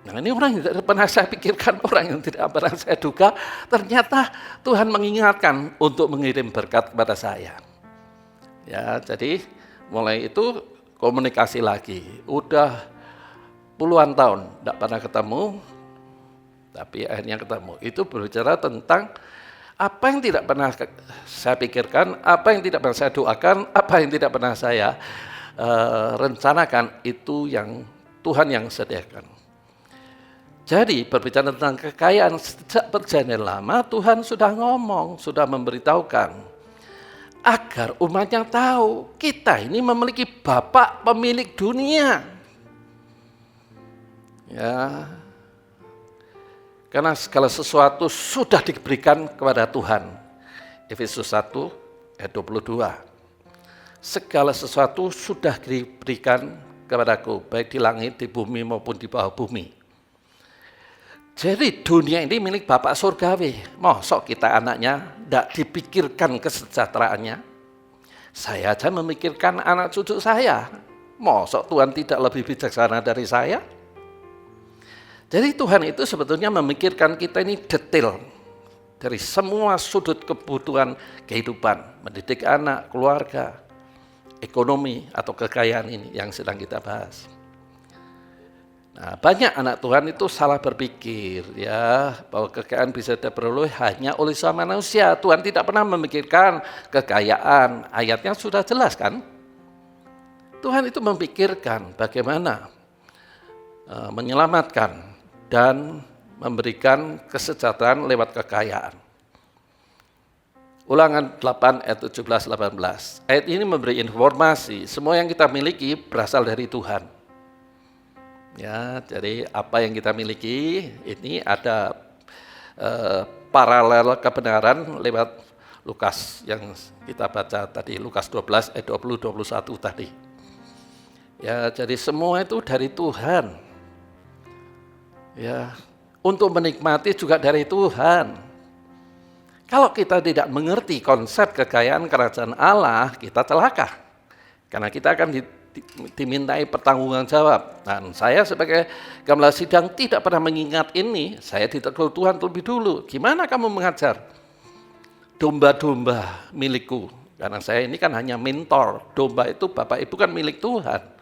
Speaker 3: Nah ini orang yang tidak pernah saya pikirkan, orang yang tidak pernah saya duga, ternyata Tuhan mengingatkan untuk mengirim berkat kepada saya. Ya, jadi mulai itu komunikasi lagi. Udah puluhan tahun tidak pernah ketemu, tapi akhirnya ketemu. Itu berbicara tentang apa yang tidak pernah saya pikirkan, apa yang tidak pernah saya doakan, apa yang tidak pernah saya rencanakan, itu yang Tuhan yang sediakan. Jadi berbicara tentang kekayaan sejak Perjanjian Lama, Tuhan sudah ngomong, sudah memberitahukan, agar umatnya tahu, kita ini memiliki Bapa pemilik dunia. Ya, karena segala sesuatu sudah diberikan kepada Tuhan. Efesus 1 ayat 22. Segala sesuatu sudah diberikan kepadaku, baik di langit, di bumi maupun di bawah bumi. Jadi dunia ini milik Bapak Surgawi. Mosok kita anaknya tidak dipikirkan kesejahteraannya. Saya aja memikirkan anak cucu saya. Mosok Tuhan tidak lebih bijaksana dari saya? Jadi Tuhan itu sebetulnya memikirkan kita ini detail dari semua sudut kebutuhan kehidupan, mendidik anak, keluarga, ekonomi atau kekayaan ini yang sedang kita bahas. Nah, banyak anak Tuhan itu salah berpikir ya bahwa kekayaan bisa diperoleh hanya oleh sama manusia. Tuhan tidak pernah memikirkan kekayaan. Ayatnya sudah jelas kan? Tuhan itu memikirkan bagaimana menyelamatkan dan memberikan kesejahteraan lewat kekayaan. Ulangan 8 ayat 17-18. Ayat ini memberi informasi semua yang kita miliki berasal dari Tuhan. Ya, jadi apa yang kita miliki ini ada paralel kebenaran lewat Lukas yang kita baca tadi, Lukas 12 ayat 20-21 tadi. Ya, jadi semua itu dari Tuhan. Ya, untuk menikmati juga dari Tuhan. Kalau kita tidak mengerti konsep kekayaan kerajaan Allah, kita celaka. Karena kita akan dimintai pertanggungan-jawab. Dan saya sebagai gembala sidang tidak pernah mengingat ini. Saya ditegur Tuhan terlebih dulu. Gimana kamu mengajar domba-domba milikku? Karena saya ini kan hanya mentor. Domba itu Bapak Ibu kan milik Tuhan.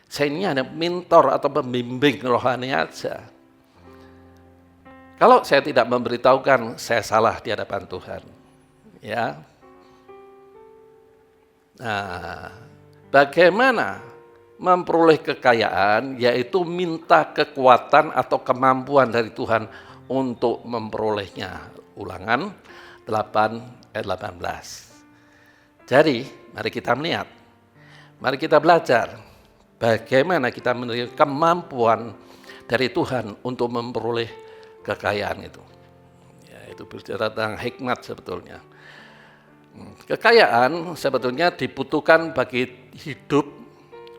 Speaker 3: Saya ini hanya mentor atau pembimbing rohani aja. Kalau saya tidak memberitahukan, saya salah di hadapan Tuhan. Ya. Nah, bagaimana memperoleh kekayaan, yaitu minta kekuatan atau kemampuan dari Tuhan untuk memperolehnya. Ulangan 8 ayat 18. Jadi, mari kita melihat, mari kita belajar bagaimana kita menerima kemampuan dari Tuhan untuk memperoleh kekayaan itu. Ya, itu berbicara tentang hikmat sebetulnya. Kekayaan sebetulnya dibutuhkan bagi hidup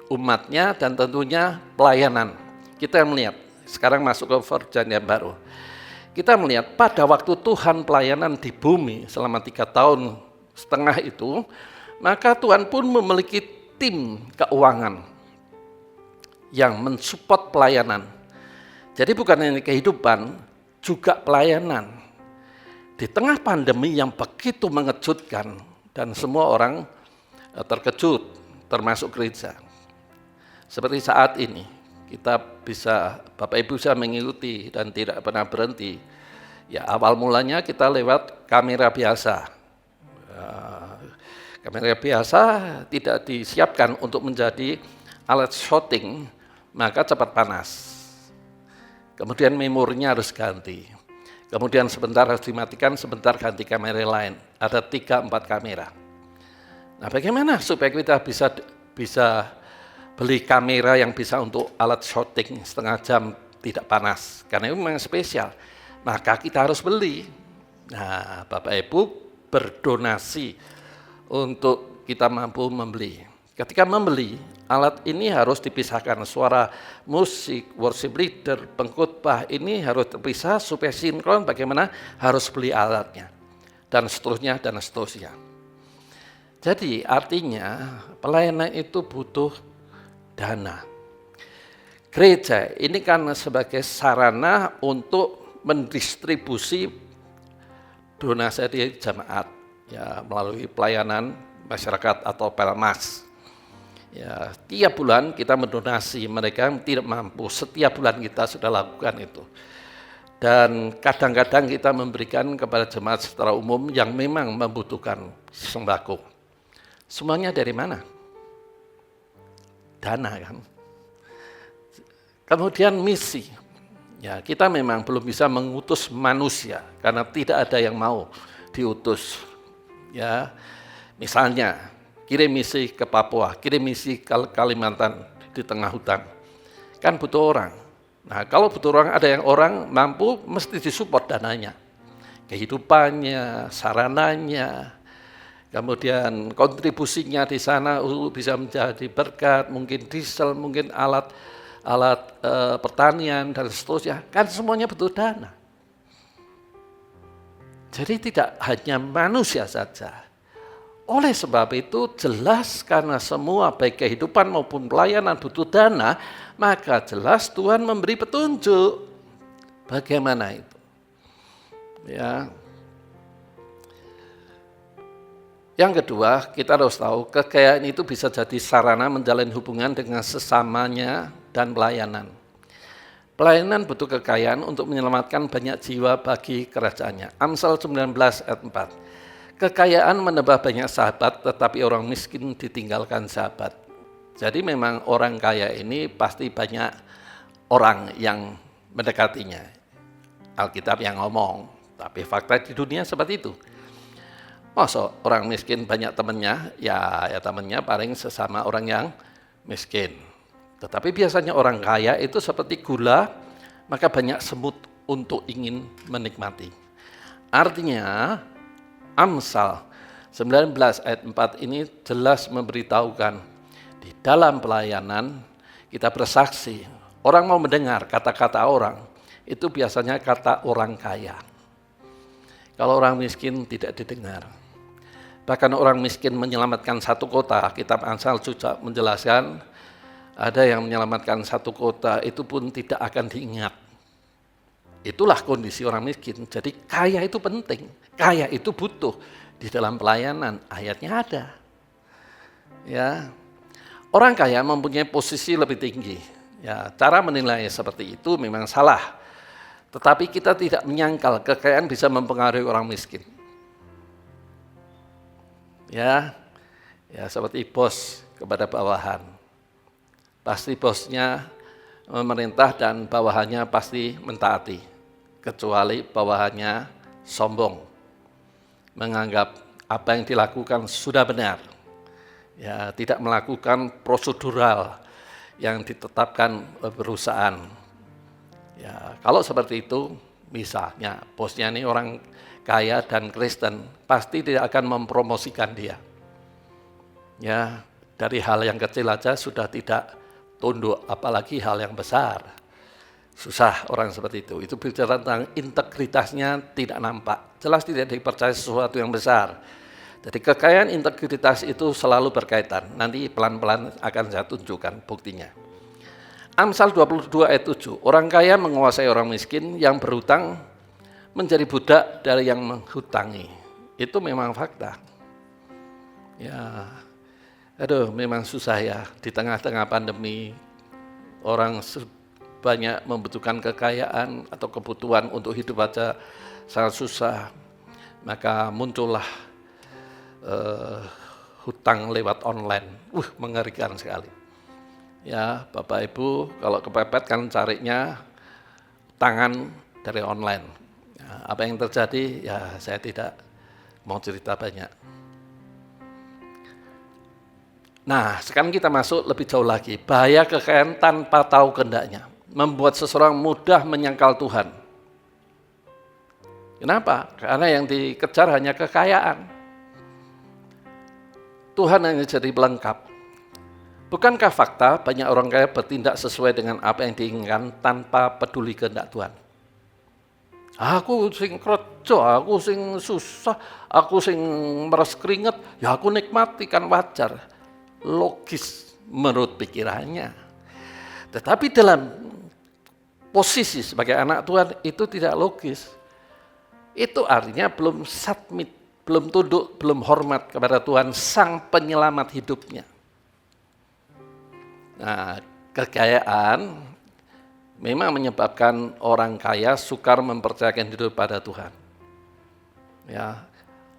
Speaker 3: umatnya dan tentunya pelayanan. Kita melihat sekarang masuk ke perjanjian baru. kita melihat pada waktu Tuhan pelayanan di bumi selama 3,5 tahun itu, maka Tuhan pun memiliki tim keuangan yang mensupport pelayanan. Jadi bukan hanya kehidupan, juga pelayanan. Di tengah pandemi yang begitu mengejutkan dan semua orang terkejut, termasuk gereja. Seperti saat ini, kita bisa, Bapak Ibu bisa mengikuti dan tidak pernah berhenti. Ya, awal mulanya kita lewat kamera biasa. Kamera biasa tidak disiapkan untuk menjadi alat shooting, maka cepat panas. Kemudian memorinya harus ganti. Kemudian sebentar harus dimatikan, sebentar ganti kamera lain. Ada 3-4 kamera. Nah, bagaimana supaya kita bisa beli kamera yang bisa untuk alat shooting setengah jam tidak panas, karena itu memang spesial. Maka kita harus beli. Nah, Bapak Ibu berdonasi untuk kita mampu membeli. Ketika membeli, alat ini harus dipisahkan. Suara musik, worship leader, pengkhotbah ini harus terpisah supaya sinkron bagaimana harus beli alatnya. Dan seterusnya, dan seterusnya. Jadi artinya pelayanan itu butuh dana. Gereja ini kan sebagai sarana untuk mendistribusi donasi di jemaat, ya, melalui pelayanan masyarakat atau pelmas. Ya, tiap bulan kita mendonasi mereka yang tidak mampu. Setiap bulan kita sudah lakukan itu. Dan kadang-kadang kita memberikan kepada jemaat secara umum yang memang membutuhkan sembako. Semuanya dari mana? Dana kan. Kemudian misi. Ya, kita memang belum bisa mengutus manusia karena tidak ada yang mau diutus. Ya, misalnya kirim misi ke Papua, kirim misi ke Kalimantan di tengah hutan. Kan butuh orang. Nah, kalau butuh orang, ada yang orang mampu, mesti disupport dananya. Kehidupannya, sarananya, kemudian kontribusinya di sana bisa menjadi berkat, mungkin diesel, mungkin alat pertanian dan seterusnya. Kan semuanya butuh dana. Jadi tidak hanya manusia saja. Oleh sebab itu jelas karena semua baik kehidupan maupun pelayanan butuh dana, maka jelas Tuhan memberi petunjuk bagaimana itu. Ya. Yang kedua, kita harus tahu kekayaan itu bisa jadi sarana menjalin hubungan dengan sesamanya dan pelayanan. Pelayanan butuh kekayaan untuk menyelamatkan banyak jiwa bagi kerajaannya. Amsal 19 ayat 4. Kekayaan menambah banyak sahabat, tetapi orang miskin ditinggalkan sahabat. Jadi memang orang kaya ini pasti banyak orang yang mendekatinya. Alkitab yang ngomong, tapi fakta di dunia seperti itu. Masa orang miskin banyak temannya, ya temannya paling sesama orang yang miskin. Tetapi biasanya orang kaya itu seperti gula, maka banyak semut untuk ingin menikmati. Artinya, Amsal 19 ayat 4 ini jelas memberitahukan, di dalam pelayanan kita bersaksi, orang mau mendengar kata-kata orang, itu biasanya kata orang kaya. Kalau orang miskin tidak didengar. Bahkan orang miskin menyelamatkan satu kota, kitab Amsal juga menjelaskan, ada yang menyelamatkan satu kota itu pun tidak akan diingat. Itulah kondisi orang miskin. Jadi kaya itu penting, kaya itu butuh di dalam pelayanan. Ayatnya ada. Ya, orang kaya mempunyai posisi lebih tinggi. Ya, cara menilai seperti itu memang salah. Tetapi kita tidak menyangkal kekayaan bisa mempengaruhi orang miskin. Ya seperti bos kepada bawahan. Pasti bosnya memerintah dan bawahannya pasti mentaati. Kecuali bawahannya sombong. Menganggap apa yang dilakukan sudah benar. Ya, tidak melakukan prosedural yang ditetapkan perusahaan. Ya, kalau seperti itu, misalnya bosnya ini orang kaya dan Kristen, pasti tidak akan mempromosikan dia. Ya, dari hal yang kecil aja sudah tidak tunduk, apalagi hal yang besar. Susah orang seperti itu. Itu bicara tentang integritasnya tidak nampak. Jelas tidak dipercaya sesuatu yang besar. Jadi kekayaan integritas itu selalu berkaitan. Nanti pelan-pelan akan saya tunjukkan buktinya. Amsal 22 ayat 7. Orang kaya menguasai orang miskin, yang berhutang menjadi budak dari yang menghutangi. Itu memang fakta. Ya, memang susah ya. Di tengah-tengah pandemi, orang banyak membutuhkan kekayaan atau kebutuhan untuk hidup aja sangat susah. Maka muncullah hutang lewat online. Mengerikan sekali. Ya, Bapak Ibu, kalau kepepet kan carinya tangan dari online. Ya, apa yang terjadi? Ya, saya tidak mau cerita banyak. Nah, sekarang kita masuk lebih jauh lagi. Bahaya kekayaan tanpa tahu kehendaknya. Membuat seseorang mudah menyangkal Tuhan. Kenapa? Karena yang dikejar hanya kekayaan. Tuhan hanya jadi pelengkap. Bukankah fakta banyak orang kaya bertindak sesuai dengan apa yang diinginkan tanpa peduli kehendak Tuhan? Aku sing kerja, aku sing susah, aku sing meres keringet, ya aku nikmati kan wajar. Logis menurut pikirannya. Tetapi dalam posisi sebagai anak Tuhan itu tidak logis. Itu artinya belum submit, belum tunduk, belum hormat kepada Tuhan sang penyelamat hidupnya. Nah, kekayaan memang menyebabkan orang kaya sukar mempercayakan hidup pada Tuhan. Ya,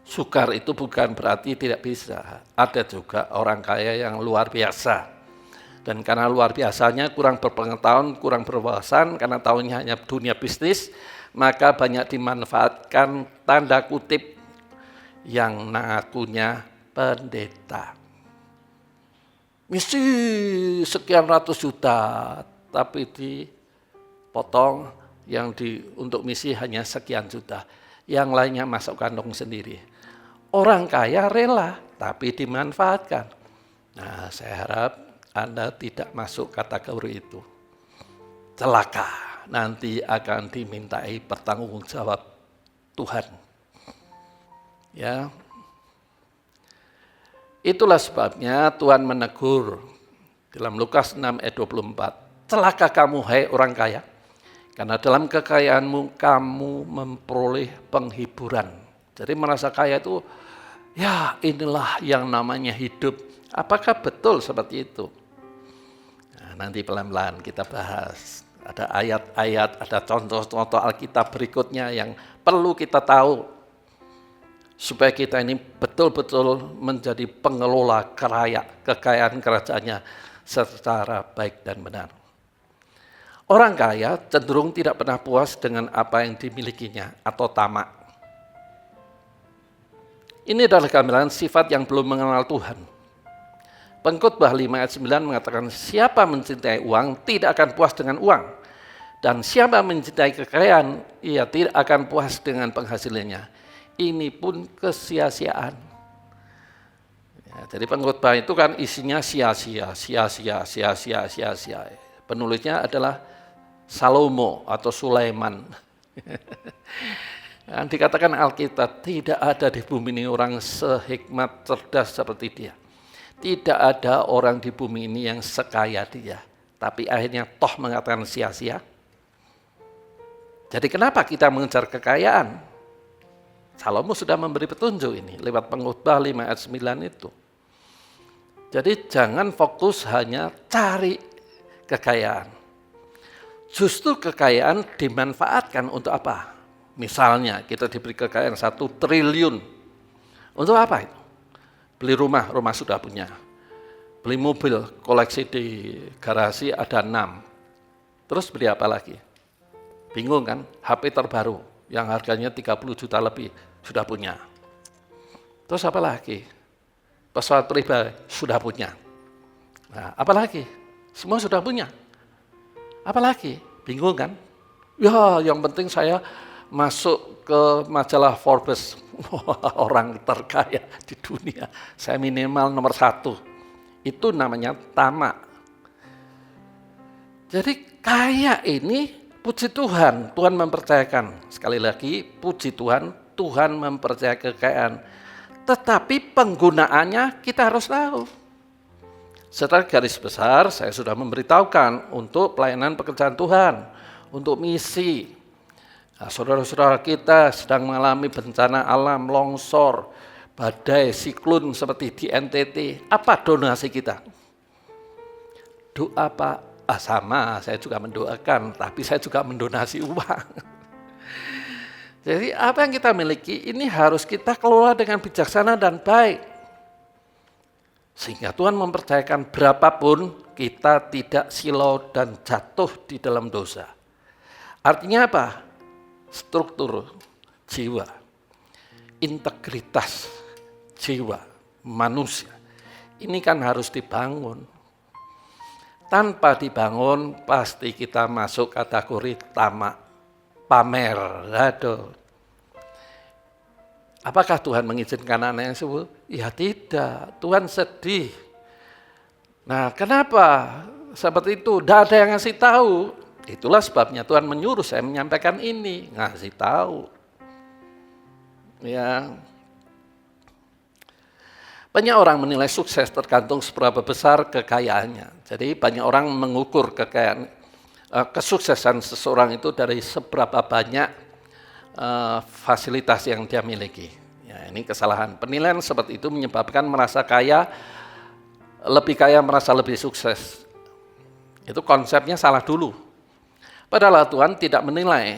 Speaker 3: sukar itu bukan berarti tidak bisa. Ada juga orang kaya yang luar biasa. Dan karena luar biasanya kurang berpengetahuan, kurang berwawasan, karena tahunya hanya dunia bisnis, maka banyak dimanfaatkan tanda kutip yang ngakunya pendeta. Misi sekian ratus juta, tapi dipotong yang untuk misi hanya sekian juta. Yang lainnya masuk kantong sendiri. Orang kaya rela, tapi dimanfaatkan. Nah, saya harap Anda tidak masuk kategori itu. Celaka, nanti akan dimintai pertanggungjawab Tuhan. Ya. Itulah sebabnya Tuhan menegur dalam Lukas 6 ayat 24. Celaka kamu hai orang kaya, karena dalam kekayaanmu kamu memperoleh penghiburan. Jadi merasa kaya itu, ya inilah yang namanya hidup. Apakah betul seperti itu? Nah, nanti pelan-pelan kita bahas. Ada ayat-ayat, ada contoh-contoh Alkitab berikutnya yang perlu kita tahu. Supaya kita ini betul-betul menjadi pengelola kekayaan kerajaannya secara baik dan benar. Orang kaya cenderung tidak pernah puas dengan apa yang dimilikinya atau tamak. Ini adalah gambaran sifat yang belum mengenal Tuhan. Pengkhotbah 5 ayat 9 mengatakan, siapa mencintai uang tidak akan puas dengan uang. Dan siapa mencintai kekayaan, ia tidak akan puas dengan penghasilannya. Ini pun kesia-siaan. Ya, jadi pengkhotbah itu kan isinya sia-sia. Penulisnya adalah Salomo atau Sulaiman. Dikatakan Alkitab, tidak ada di bumi ini orang sehikmat cerdas seperti dia. Tidak ada orang di bumi ini yang sekaya dia. Tapi akhirnya toh mengatakan sia-sia. Jadi kenapa kita mengejar kekayaan? Salomo sudah memberi petunjuk ini lewat Pengkhotbah 5 ayat 9 itu. Jadi jangan fokus hanya cari kekayaan. Justru kekayaan dimanfaatkan untuk apa? Misalnya kita diberi kekayaan 1 triliun. Untuk apa itu? Beli rumah sudah punya. Beli mobil, koleksi di garasi ada 6. Terus beli apa lagi? Bingung kan? HP terbaru yang harganya 30 juta lebih sudah punya. Terus apa lagi? Pesawat pribadi sudah punya. Nah, apa lagi? Semua sudah punya. Apa lagi? Bingung kan? Ya, yang penting saya masuk ke majalah Forbes, orang terkaya di dunia. Saya minimal nomor 1. Itu namanya tamak. Jadi kaya ini puji Tuhan, Tuhan mempercayakan. Sekali lagi, puji Tuhan, Tuhan mempercayakan kekayaan. Tetapi penggunaannya kita harus tahu. Secara garis besar, saya sudah memberitahukan untuk pelayanan pekerjaan Tuhan, untuk misi. Nah, saudara-saudara kita sedang mengalami bencana alam, longsor, badai, siklon seperti di NTT. Apa donasi kita? Doa Pak. Sama, saya juga mendoakan, tapi saya juga mendonasi uang. Jadi apa yang kita miliki ini harus kita kelola dengan bijaksana dan baik. Sehingga Tuhan mempercayakan berapapun kita tidak silau dan jatuh di dalam dosa. Artinya apa? Struktur jiwa, integritas jiwa manusia. Ini kan harus dibangun. Tanpa dibangun, pasti kita masuk kategori tamak, pamer. Aduh. Apakah Tuhan mengizinkan anak yang sebut? Ya tidak, Tuhan sedih. Nah, kenapa seperti itu? Tidak ada yang ngasih tahu. Itulah sebabnya Tuhan menyuruh saya menyampaikan ini, ngasih tahu. Ya. Banyak orang menilai sukses tergantung seberapa besar kekayaannya. Jadi banyak orang mengukur kekayaan, kesuksesan seseorang itu dari seberapa banyak fasilitas yang dia miliki. Ya, ini kesalahan. Penilaian seperti itu menyebabkan merasa kaya, merasa lebih sukses. Itu konsepnya salah dulu. Padahal Tuhan tidak menilai,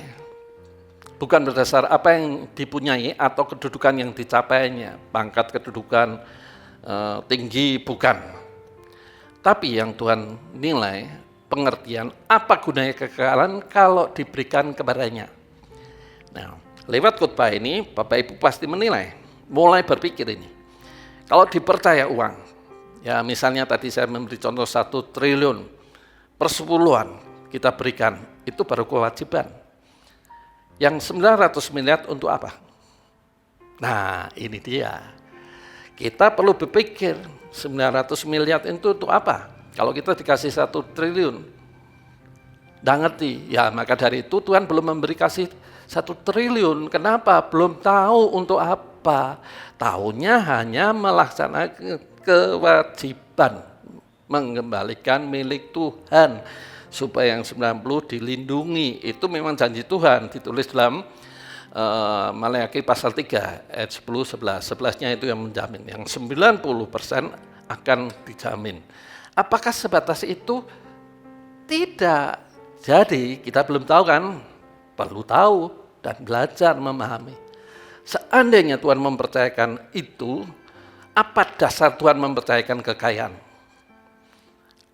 Speaker 3: bukan berdasar apa yang dipunyai atau kedudukan yang dicapainya, pangkat kedudukan tinggi, bukan. Tapi yang Tuhan nilai pengertian apa gunanya kekayaan kalau diberikan kepadanya. Nah, lewat khotbah ini Bapak Ibu pasti menilai, mulai berpikir ini. Kalau dipercaya uang, ya misalnya tadi saya memberi contoh 1 triliun persepuluhan kita berikan, itu baru kewajiban. Yang 900 miliar untuk apa? Nah, ini dia. Kita perlu berpikir 900 miliar itu untuk apa? Kalau kita dikasih 1 triliun, tidak ngerti. Ya maka dari itu Tuhan belum memberi kasih 1 triliun. Kenapa? Belum tahu untuk apa. Tahunya hanya melaksanakan kewajiban. Mengembalikan milik Tuhan. Supaya yang 90 dilindungi. Itu memang janji Tuhan. Ditulis dalam Maleakhi pasal 3 ayat 10-11. 11-nya itu yang menjamin. Yang 90% akan dijamin. Apakah sebatas itu? Tidak. Jadi kita belum tahu kan? Perlu tahu dan belajar memahami. Seandainya Tuhan mempercayakan itu, apa dasar Tuhan mempercayakan kekayaan?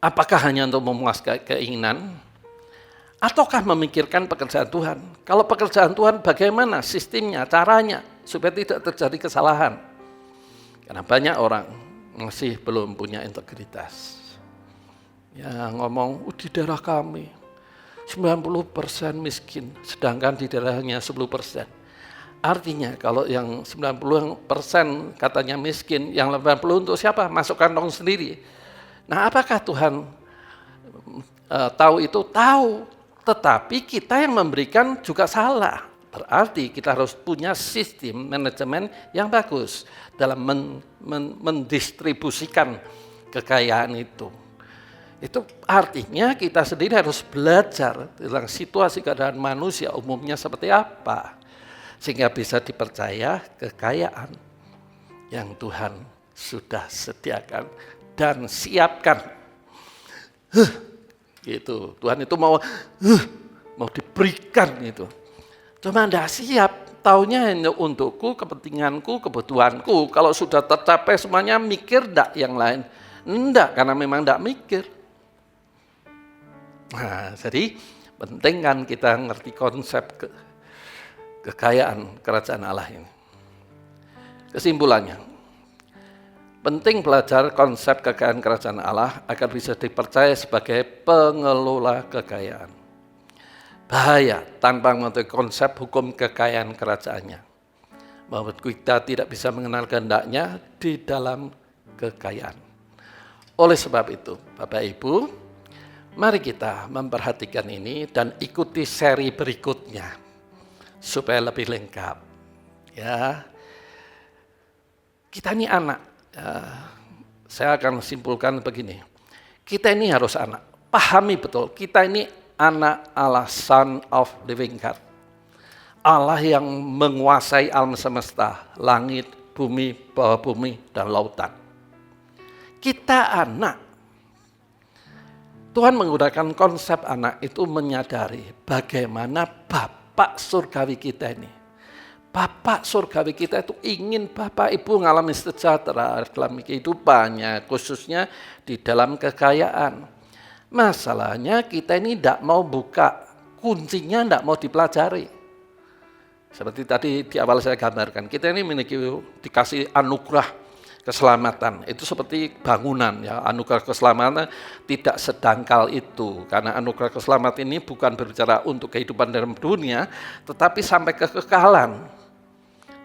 Speaker 3: Apakah hanya untuk memuaskan keinginan? Ataukah memikirkan pekerjaan Tuhan? Kalau pekerjaan Tuhan bagaimana sistemnya, caranya, supaya tidak terjadi kesalahan? Karena banyak orang masih belum punya integritas. Ya ngomong, di daerah kami 90% miskin, sedangkan di daerahnya 10%. Artinya kalau yang 90% katanya miskin, yang 80 untuk siapa? Masuk kantong sendiri. Nah apakah Tuhan tahu itu? Tahu. Tetapi kita yang memberikan juga salah. Berarti kita harus punya sistem manajemen yang bagus dalam mendistribusikan kekayaan itu. Itu artinya kita sendiri harus belajar tentang situasi keadaan manusia umumnya seperti apa. Sehingga bisa dipercaya kekayaan yang Tuhan sudah sediakan dan siapkan. Gitu. Tuhan itu mau diberikan itu. Cuma tidak siap, taunya hanya untukku, kepentinganku, kebutuhanku. Kalau sudah tercapai semuanya, mikir tidak yang lain? Tidak, karena memang tidak mikir. Nah, jadi penting kan kita ngerti konsep kekayaan kerajaan Allah ini. Kesimpulannya, penting belajar konsep kekayaan kerajaan Allah agar bisa dipercaya sebagai pengelola kekayaan. Bahaya tanpa mengetahui konsep hukum kekayaan kerajaannya. Bahwa kita tidak bisa mengenal kehendaknya di dalam kekayaan. Oleh sebab itu, Bapak Ibu, Mari kita memperhatikan ini dan ikuti seri berikutnya supaya lebih lengkap. Ya, kita ini anak. Saya akan simpulkan begini. Kita ini harus anak. Pahami betul, kita ini anak Allah, Son of Living God. Allah yang menguasai alam semesta, langit, bumi, bawah bumi, dan lautan. Kita anak. Tuhan menggunakan konsep anak itu menyadari bagaimana Bapak surgawi kita ini. Bapak surgawi kita itu ingin Bapak Ibu mengalami sejahtera dalam kehidupannya, khususnya di dalam kekayaan. Masalahnya kita ini tidak mau buka, kuncinya tidak mau dipelajari. Seperti tadi di awal saya gambarkan, kita ini dikasih anugerah keselamatan. Itu seperti bangunan, ya. Anugerah keselamatan tidak sedangkal itu, karena anugerah keselamatan ini bukan berbicara untuk kehidupan dalam dunia, tetapi sampai kekekalan.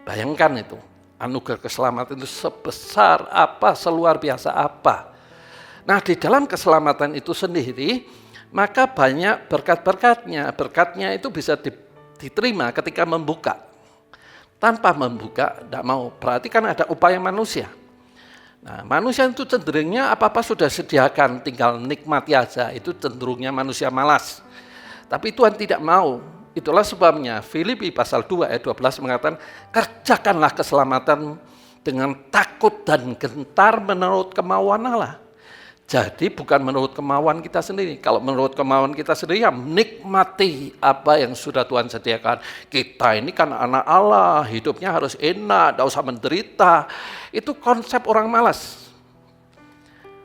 Speaker 3: Bayangkan itu, anugerah keselamatan itu sebesar apa, seluar biasa apa. Nah, di dalam keselamatan itu sendiri, maka banyak berkat-berkatnya. Berkatnya itu bisa diterima ketika membuka. Tanpa membuka, tidak mau. Berarti kan ada upaya manusia. Nah, manusia itu cenderungnya apa-apa sudah sediakan, tinggal nikmati aja. Itu cenderungnya manusia malas. Tapi Tuhan tidak mau. Itulah sebabnya Filipi pasal 2 ayat 12 mengatakan, kerjakanlah keselamatan dengan takut dan gentar menurut kemauan Allah. Jadi bukan menurut kemauan kita sendiri. Kalau menurut kemauan kita sendiri, ya menikmati apa yang sudah Tuhan sediakan. Kita ini kan anak Allah, hidupnya harus enak, tidak usah menderita. Itu konsep orang malas.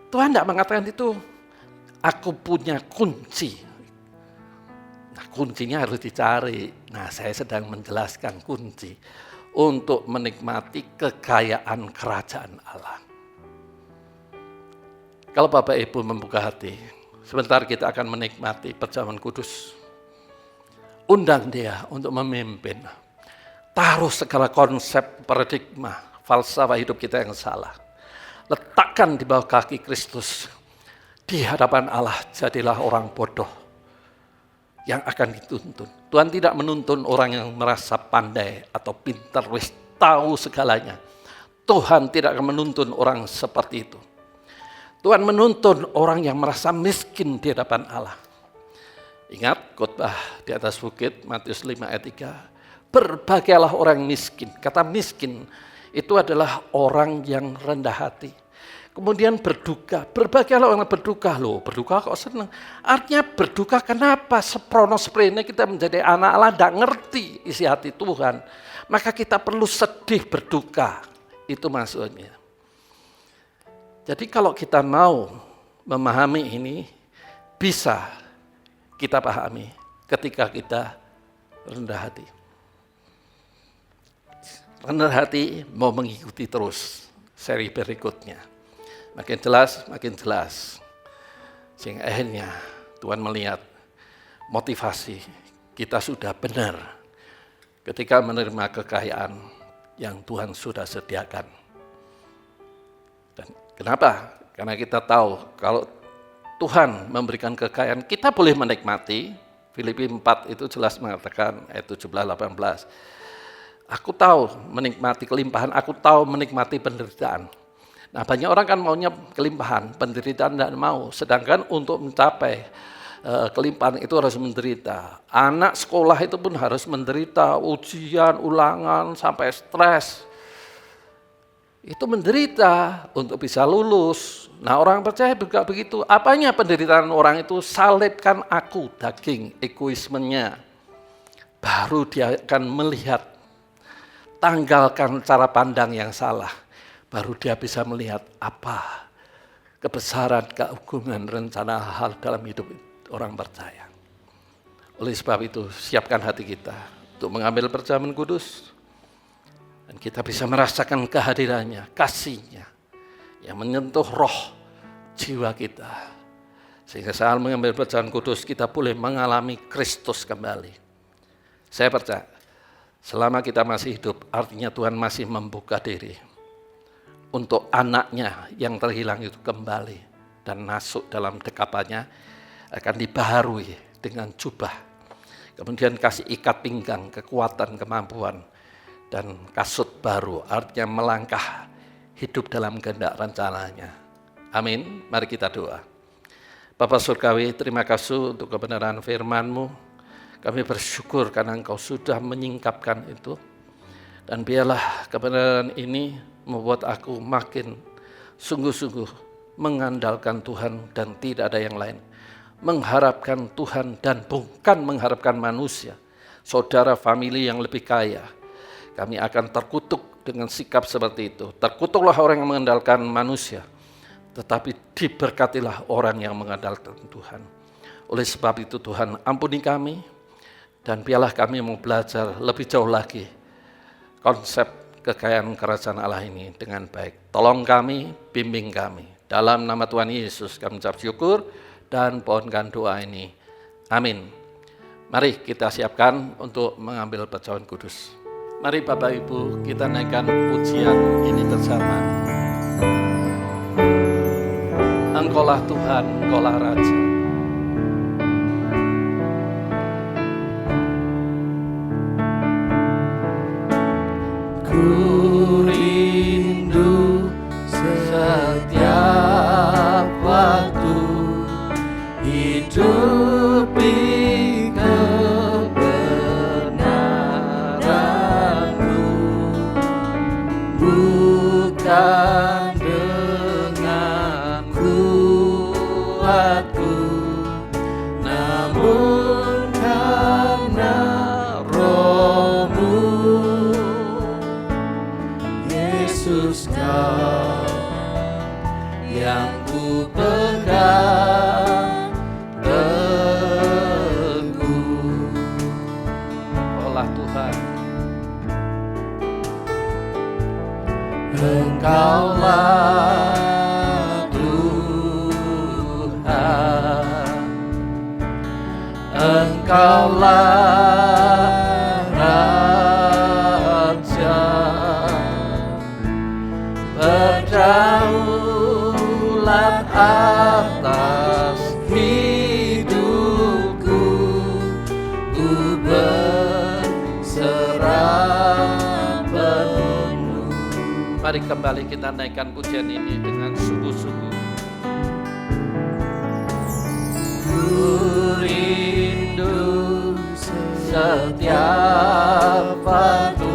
Speaker 3: Tuhan tidak mengatakan itu. Aku punya kunci. Nah, kuncinya harus dicari. Nah, saya sedang menjelaskan kunci untuk menikmati kekayaan kerajaan Allah. Kalau Bapak Ibu membuka hati, sebentar kita akan menikmati perjamuan kudus. Undang dia untuk memimpin. Taruh segala konsep, paradigma, falsafah hidup kita yang salah. Letakkan di bawah kaki Kristus. Di hadapan Allah jadilah orang bodoh yang akan dituntun. Tuhan tidak menuntun orang yang merasa pandai atau pintar, wis tahu segalanya. Tuhan tidak akan menuntun orang seperti itu. Tuhan menuntun orang yang merasa miskin di hadapan Allah. Ingat khotbah di atas bukit, Matius 5 ayat 3. Berbahagialah orang miskin. Kata miskin itu adalah orang yang rendah hati. Kemudian berduka. Berbahagialah orang berduka. Loh, berduka kok senang. Artinya berduka kenapa? Seprono-seprene kita menjadi anak Allah, tidak ngerti isi hati Tuhan. Maka kita perlu sedih berduka. Itu maksudnya. Jadi kalau kita mau memahami ini, bisa kita pahami ketika kita rendah hati. Rendah hati mau mengikuti terus seri berikutnya. Makin jelas. Sehingga akhirnya Tuhan melihat motivasi kita sudah benar ketika menerima kekayaan yang Tuhan sudah sediakan. Dan kenapa? Karena kita tahu kalau Tuhan memberikan kekayaan, kita boleh menikmati. Filipi 4 itu jelas mengatakan ayat 17-18. Aku tahu menikmati kelimpahan, aku tahu menikmati penderitaan. Nah, banyak orang kan maunya kelimpahan, penderitaan tidak mau. Sedangkan untuk mencapai kelimpahan itu harus menderita. Anak sekolah itu pun harus menderita, ujian, ulangan, sampai stres. Itu menderita untuk bisa lulus. Nah, orang percaya juga begitu. Apanya penderitaan orang itu? Salibkan aku, daging, egoismenya. Baru dia akan melihat, tanggalkan cara pandang yang salah. Baru dia bisa melihat apa kebesaran, keagungan, rencana hal dalam hidup orang percaya. Oleh sebab itu, siapkan hati kita untuk mengambil perjamuan kudus. Dan kita bisa merasakan kehadirannya, kasihnya, yang menyentuh roh jiwa kita. Sehingga saat mengambil perjamuan kudus, kita boleh mengalami Kristus kembali. Saya percaya, selama kita masih hidup, artinya Tuhan masih membuka diri untuk anaknya yang terhilang itu kembali dan masuk dalam dekapannya akan dibaharui dengan jubah. Kemudian kasih ikat pinggang, kekuatan, kemampuan, dan kasut baru, artinya melangkah hidup dalam kehendak rencananya. Amin. Mari kita doa. Bapa Surgawi, terima kasih untuk kebenaran firman-Mu. Kami bersyukur karena Engkau sudah menyingkapkan itu. Dan biarlah kebenaran ini membuat aku makin sungguh-sungguh mengandalkan Tuhan dan tidak ada yang lain. Mengharapkan Tuhan dan bukan mengharapkan manusia, saudara, famili yang lebih kaya. Kami akan terkutuk dengan sikap seperti itu. Terkutuklah orang yang mengandalkan manusia, tetapi diberkatilah orang yang mengandalkan Tuhan. Oleh sebab itu Tuhan, ampuni kami, dan biarlah kami mau belajar lebih jauh lagi konsep kekayaan kerajaan Allah ini dengan baik. Tolong kami, bimbing kami. Dalam nama Tuhan Yesus kami ucap syukur dan pohonkan doa ini. Amin. Mari kita siapkan untuk mengambil pecahan kudus. Mari Bapak Ibu, kita naikkan pujian ini bersama. Engkaulah Tuhan, Engkaulah Raja. Ku rindu setiap waktu hidup di kebenaran-Mu, bukan dengan kuatku, namun karena Roh-Mu. Yesus, Kau yang ku pegang teguh. Engkaulah Tuhan, Engkaulah Tuhan, Engkaulah Raja, berdaulat atas hidupku, ku berserah penuh. Mari kembali kita naikkan pujian ini dengan sungguh-sungguh. Ku rindu setiap waktu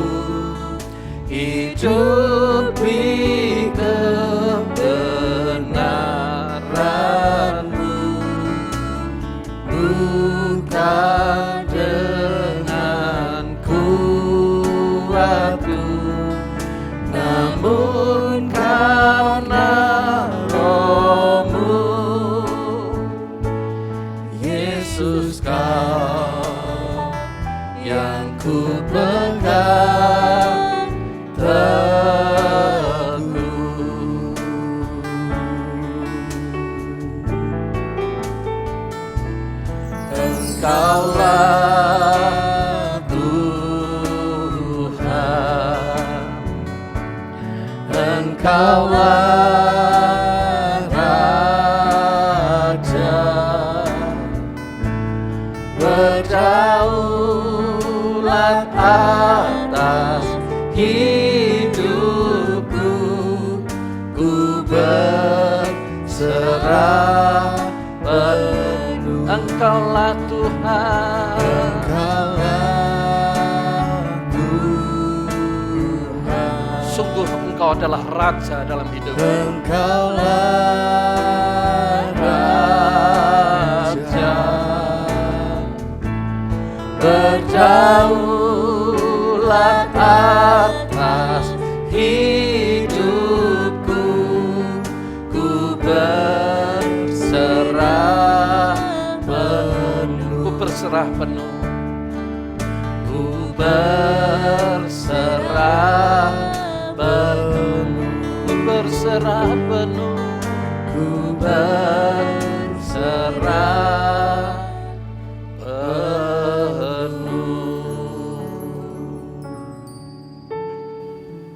Speaker 3: hidup di kebenaran-Mu, bukan dengan kuatku, namun karena Roh-Mu. Yesus, Kau yang ku pegang teguh. Engkaulah Tuhan, Engkaulah Raja, berdaulat atas hidupku, ku berserah penuh. Engkaulah Tuhan, Engkaulah Tuhan, sungguh Engkau adalah Raja dalam hidupku. Engkaulah Raja, berdaulat atas hidupku, ku berserah penuh. Ku berserah penuh, ku berserah penuh, ku berserah penuh, ku berserah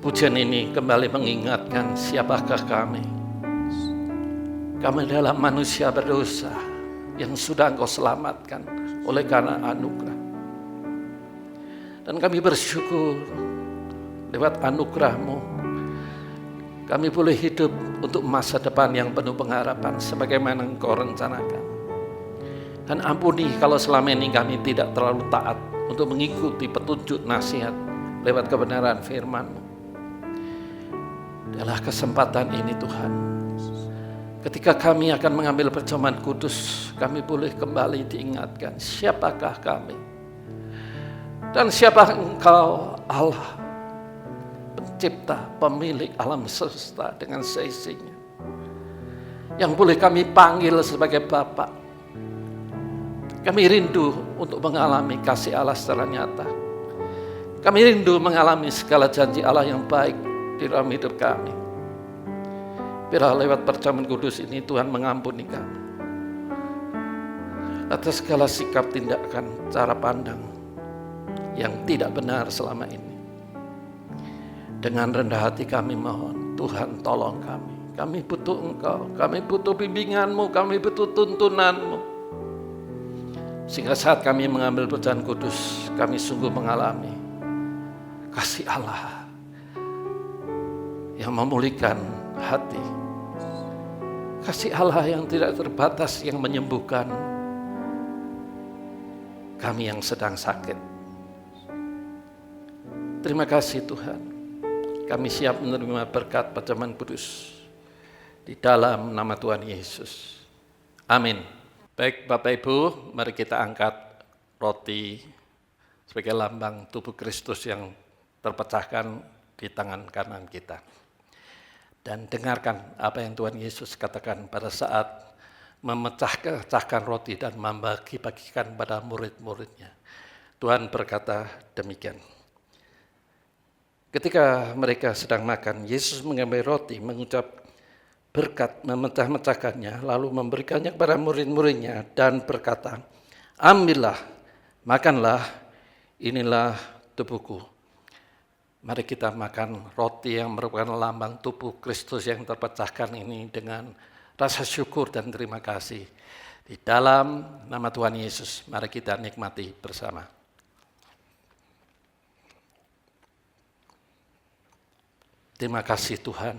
Speaker 3: Pujian ini kembali mengingatkan siapakah kami. Kami adalah manusia berdosa yang sudah Engkau selamatkan oleh karena anugerah. Dan kami bersyukur lewat anugerah-Mu, kami boleh hidup untuk masa depan yang penuh pengharapan sebagaimana Engkau rencanakan. Dan ampuni kalau selama ini kami tidak terlalu taat untuk mengikuti petunjuk nasihat lewat kebenaran firman-Mu. Adalah kesempatan ini Tuhan, ketika kami akan mengambil perjamuan kudus, kami boleh kembali diingatkan siapakah kami dan siapa Engkau, Allah pencipta, pemilik alam semesta dengan seisinya, yang boleh kami panggil sebagai Bapa. Kami rindu untuk mengalami kasih Allah secara nyata. Kami rindu mengalami segala janji Allah yang baik di dalam hidup kami. Biarlah lewat perjamuan kudus ini Tuhan mengampuni kami atas segala sikap, tindakan, cara pandang yang tidak benar selama ini. Dengan rendah hati kami mohon, Tuhan tolong kami. Kami butuh Engkau, kami butuh bimbingan-Mu, kami butuh tuntunan-Mu. Sehingga saat kami mengambil perjamuan kudus, kami sungguh mengalami kasih Allah yang memulihkan hati. Kasih Allah yang tidak terbatas, yang menyembuhkan kami yang sedang sakit. Terima kasih Tuhan. Kami siap menerima berkat perjamuan kudus di dalam nama Tuhan Yesus. Amin. Baik Bapak Ibu, mari kita angkat roti sebagai lambang tubuh Kristus yang terpecahkan di tangan kanan kita. Dan dengarkan apa yang Tuhan Yesus katakan pada saat memecahkan roti dan membagi-bagikan pada murid-muridnya. Tuhan berkata demikian. Ketika mereka sedang makan, Yesus mengambil roti, mengucap berkat, memecah-mecahkannya, lalu memberikannya kepada murid-muridnya dan berkata, ambillah, makanlah, inilah tubuhku. Mari kita makan roti yang merupakan lambang tubuh Kristus yang terpecahkan ini dengan rasa syukur dan terima kasih. Di dalam nama Tuhan Yesus, mari kita nikmati bersama. Terima kasih Tuhan.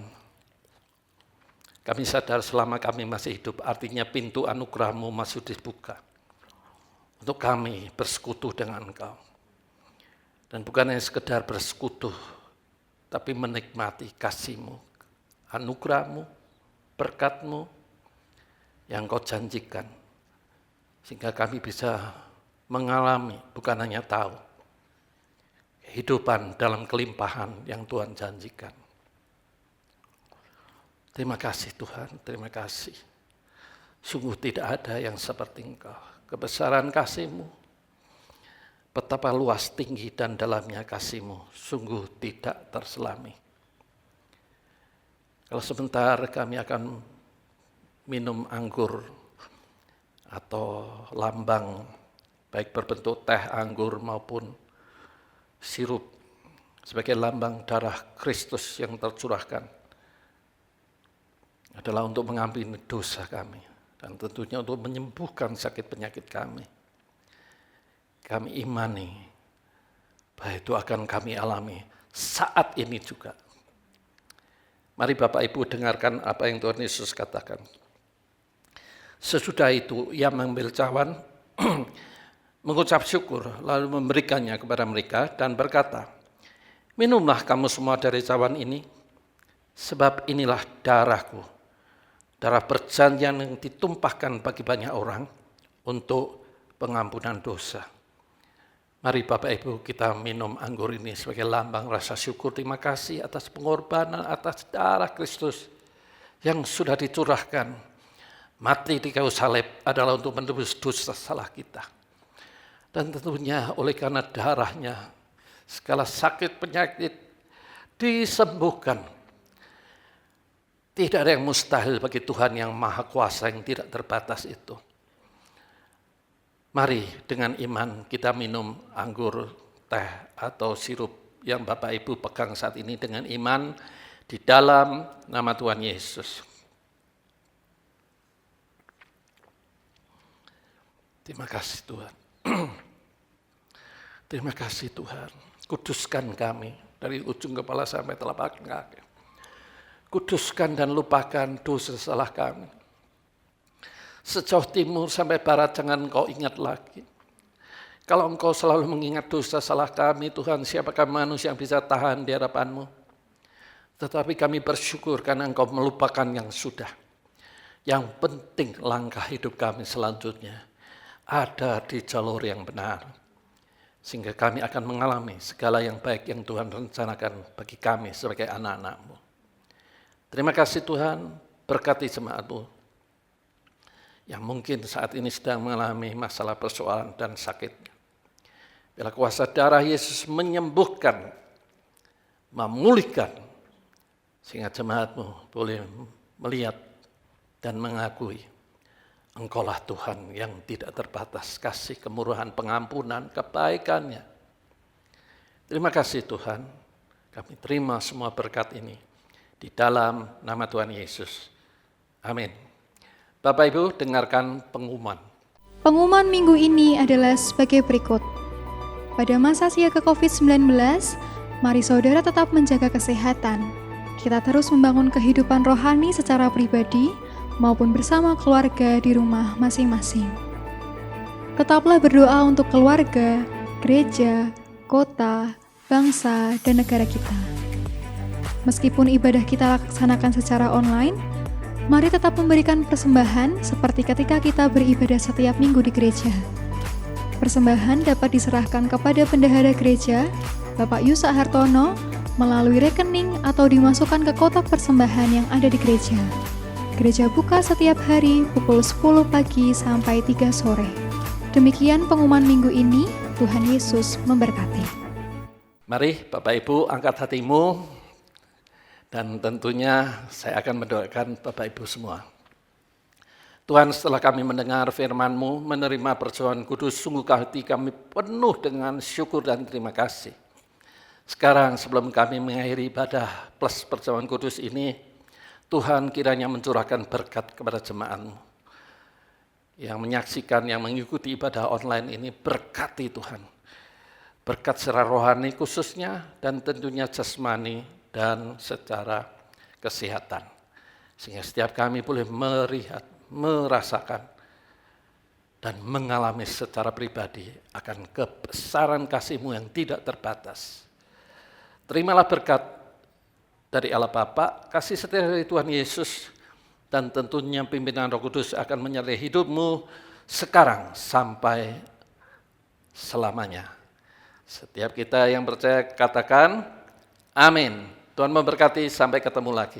Speaker 3: Kami sadar selama kami masih hidup, artinya pintu anugerah-Mu masih dibuka untuk kami bersekutu dengan Engkau. Dan bukan hanya sekedar bersekutu, tapi menikmati kasih-Mu, anugerah-Mu, berkat-Mu yang Kau janjikan. Sehingga kami bisa mengalami, bukan hanya tahu, kehidupan dalam kelimpahan yang Tuhan janjikan. Terima kasih Tuhan, terima kasih. Sungguh tidak ada yang seperti Engkau. Kebesaran kasih-Mu, betapa luas, tinggi, dan dalamnya kasih-Mu, sungguh tidak terselami. Kalau sebentar kami akan minum anggur atau lambang, baik berbentuk teh anggur maupun sirup, sebagai lambang darah Kristus yang tercurahkan, adalah untuk mengampuni dosa kami, dan tentunya untuk menyembuhkan sakit penyakit kami. Kami imani bahwa itu akan kami alami saat ini juga. Mari Bapak Ibu dengarkan apa yang Tuhan Yesus katakan. Sesudah itu ia mengambil cawan, mengucap syukur, lalu memberikannya kepada mereka dan berkata, minumlah kamu semua dari cawan ini, sebab inilah darahku, darah perjanjian yang ditumpahkan bagi banyak orang untuk pengampunan dosa. Mari Bapak Ibu kita minum anggur ini sebagai lambang rasa syukur, terima kasih atas pengorbanan, atas darah Kristus yang sudah dicurahkan. Mati di kayu salib adalah untuk menebus dosa salah kita. Dan tentunya oleh karena darahnya, segala sakit penyakit disembuhkan. Tidak ada yang mustahil bagi Tuhan yang maha kuasa, yang tidak terbatas itu. Mari dengan iman kita minum anggur, teh, atau sirup yang Bapak Ibu pegang saat ini dengan iman di dalam nama Tuhan Yesus. Terima kasih Tuhan. Terima kasih Tuhan. Kuduskan kami dari ujung kepala sampai telapak kaki. Kuduskan dan lupakan dosa salah kami. Sejauh timur sampai barat jangan Engkau ingat lagi. Kalau Engkau selalu mengingat dosa salah kami, Tuhan, siapakah manusia yang bisa tahan di hadapan-Mu? Tetapi kami bersyukur karena Engkau melupakan yang sudah. Yang penting langkah hidup kami selanjutnya ada di jalur yang benar. Sehingga kami akan mengalami segala yang baik yang Tuhan rencanakan bagi kami sebagai anak-anak-Mu. Terima kasih Tuhan, berkati jemaat-Mu yang mungkin saat ini sedang mengalami masalah persoalan dan sakit. Bila kuasa darah Yesus menyembuhkan, memulihkan, sehingga jemaat-Mu boleh melihat dan mengakui Engkaulah Tuhan yang tidak terbatas kasih, kemurahan, pengampunan, kebaikannya. Terima kasih Tuhan, kami terima semua berkat ini di dalam nama Tuhan Yesus. Amin. Bapak Ibu, dengarkan pengumuman.
Speaker 4: Pengumuman minggu ini adalah sebagai berikut. Pada masa siaga COVID-19, mari saudara tetap menjaga kesehatan. Kita terus membangun kehidupan rohani secara pribadi maupun bersama keluarga di rumah masing-masing. Tetaplah berdoa untuk keluarga, gereja, kota, bangsa, dan negara kita. Meskipun ibadah kita laksanakan secara online, mari tetap memberikan persembahan seperti ketika kita beribadah setiap minggu di gereja. Persembahan dapat diserahkan kepada bendahara gereja, Bapak Yusak Hartono, melalui rekening atau dimasukkan ke kotak persembahan yang ada di gereja. Gereja buka setiap hari pukul 10 pagi sampai 3 sore. Demikian pengumuman minggu ini, Tuhan Yesus memberkati.
Speaker 3: Mari Bapak Ibu angkat hatimu, dan tentunya saya akan mendoakan Bapak Ibu semua. Tuhan, setelah kami mendengar firman-Mu, menerima perjamuan kudus, sungguh hati kami penuh dengan syukur dan terima kasih. Sekarang sebelum kami mengakhiri ibadah plus perjamuan kudus ini, Tuhan kiranya mencurahkan berkat kepada jemaat-Mu. Yang menyaksikan, yang mengikuti ibadah online ini, berkati Tuhan. Berkat secara rohani khususnya, dan tentunya jasmani dan secara kesehatan. Sehingga setiap kami boleh melihat, merasakan, dan mengalami secara pribadi akan kebesaran kasih-Mu yang tidak terbatas. Terimalah berkat dari Allah Bapa, kasih setia dari Tuhan Yesus, dan tentunya pimpinan Roh Kudus akan menyertai hidupmu sekarang sampai selamanya. Setiap kita yang percaya katakan, amin. Tuhan memberkati, sampai ketemu lagi.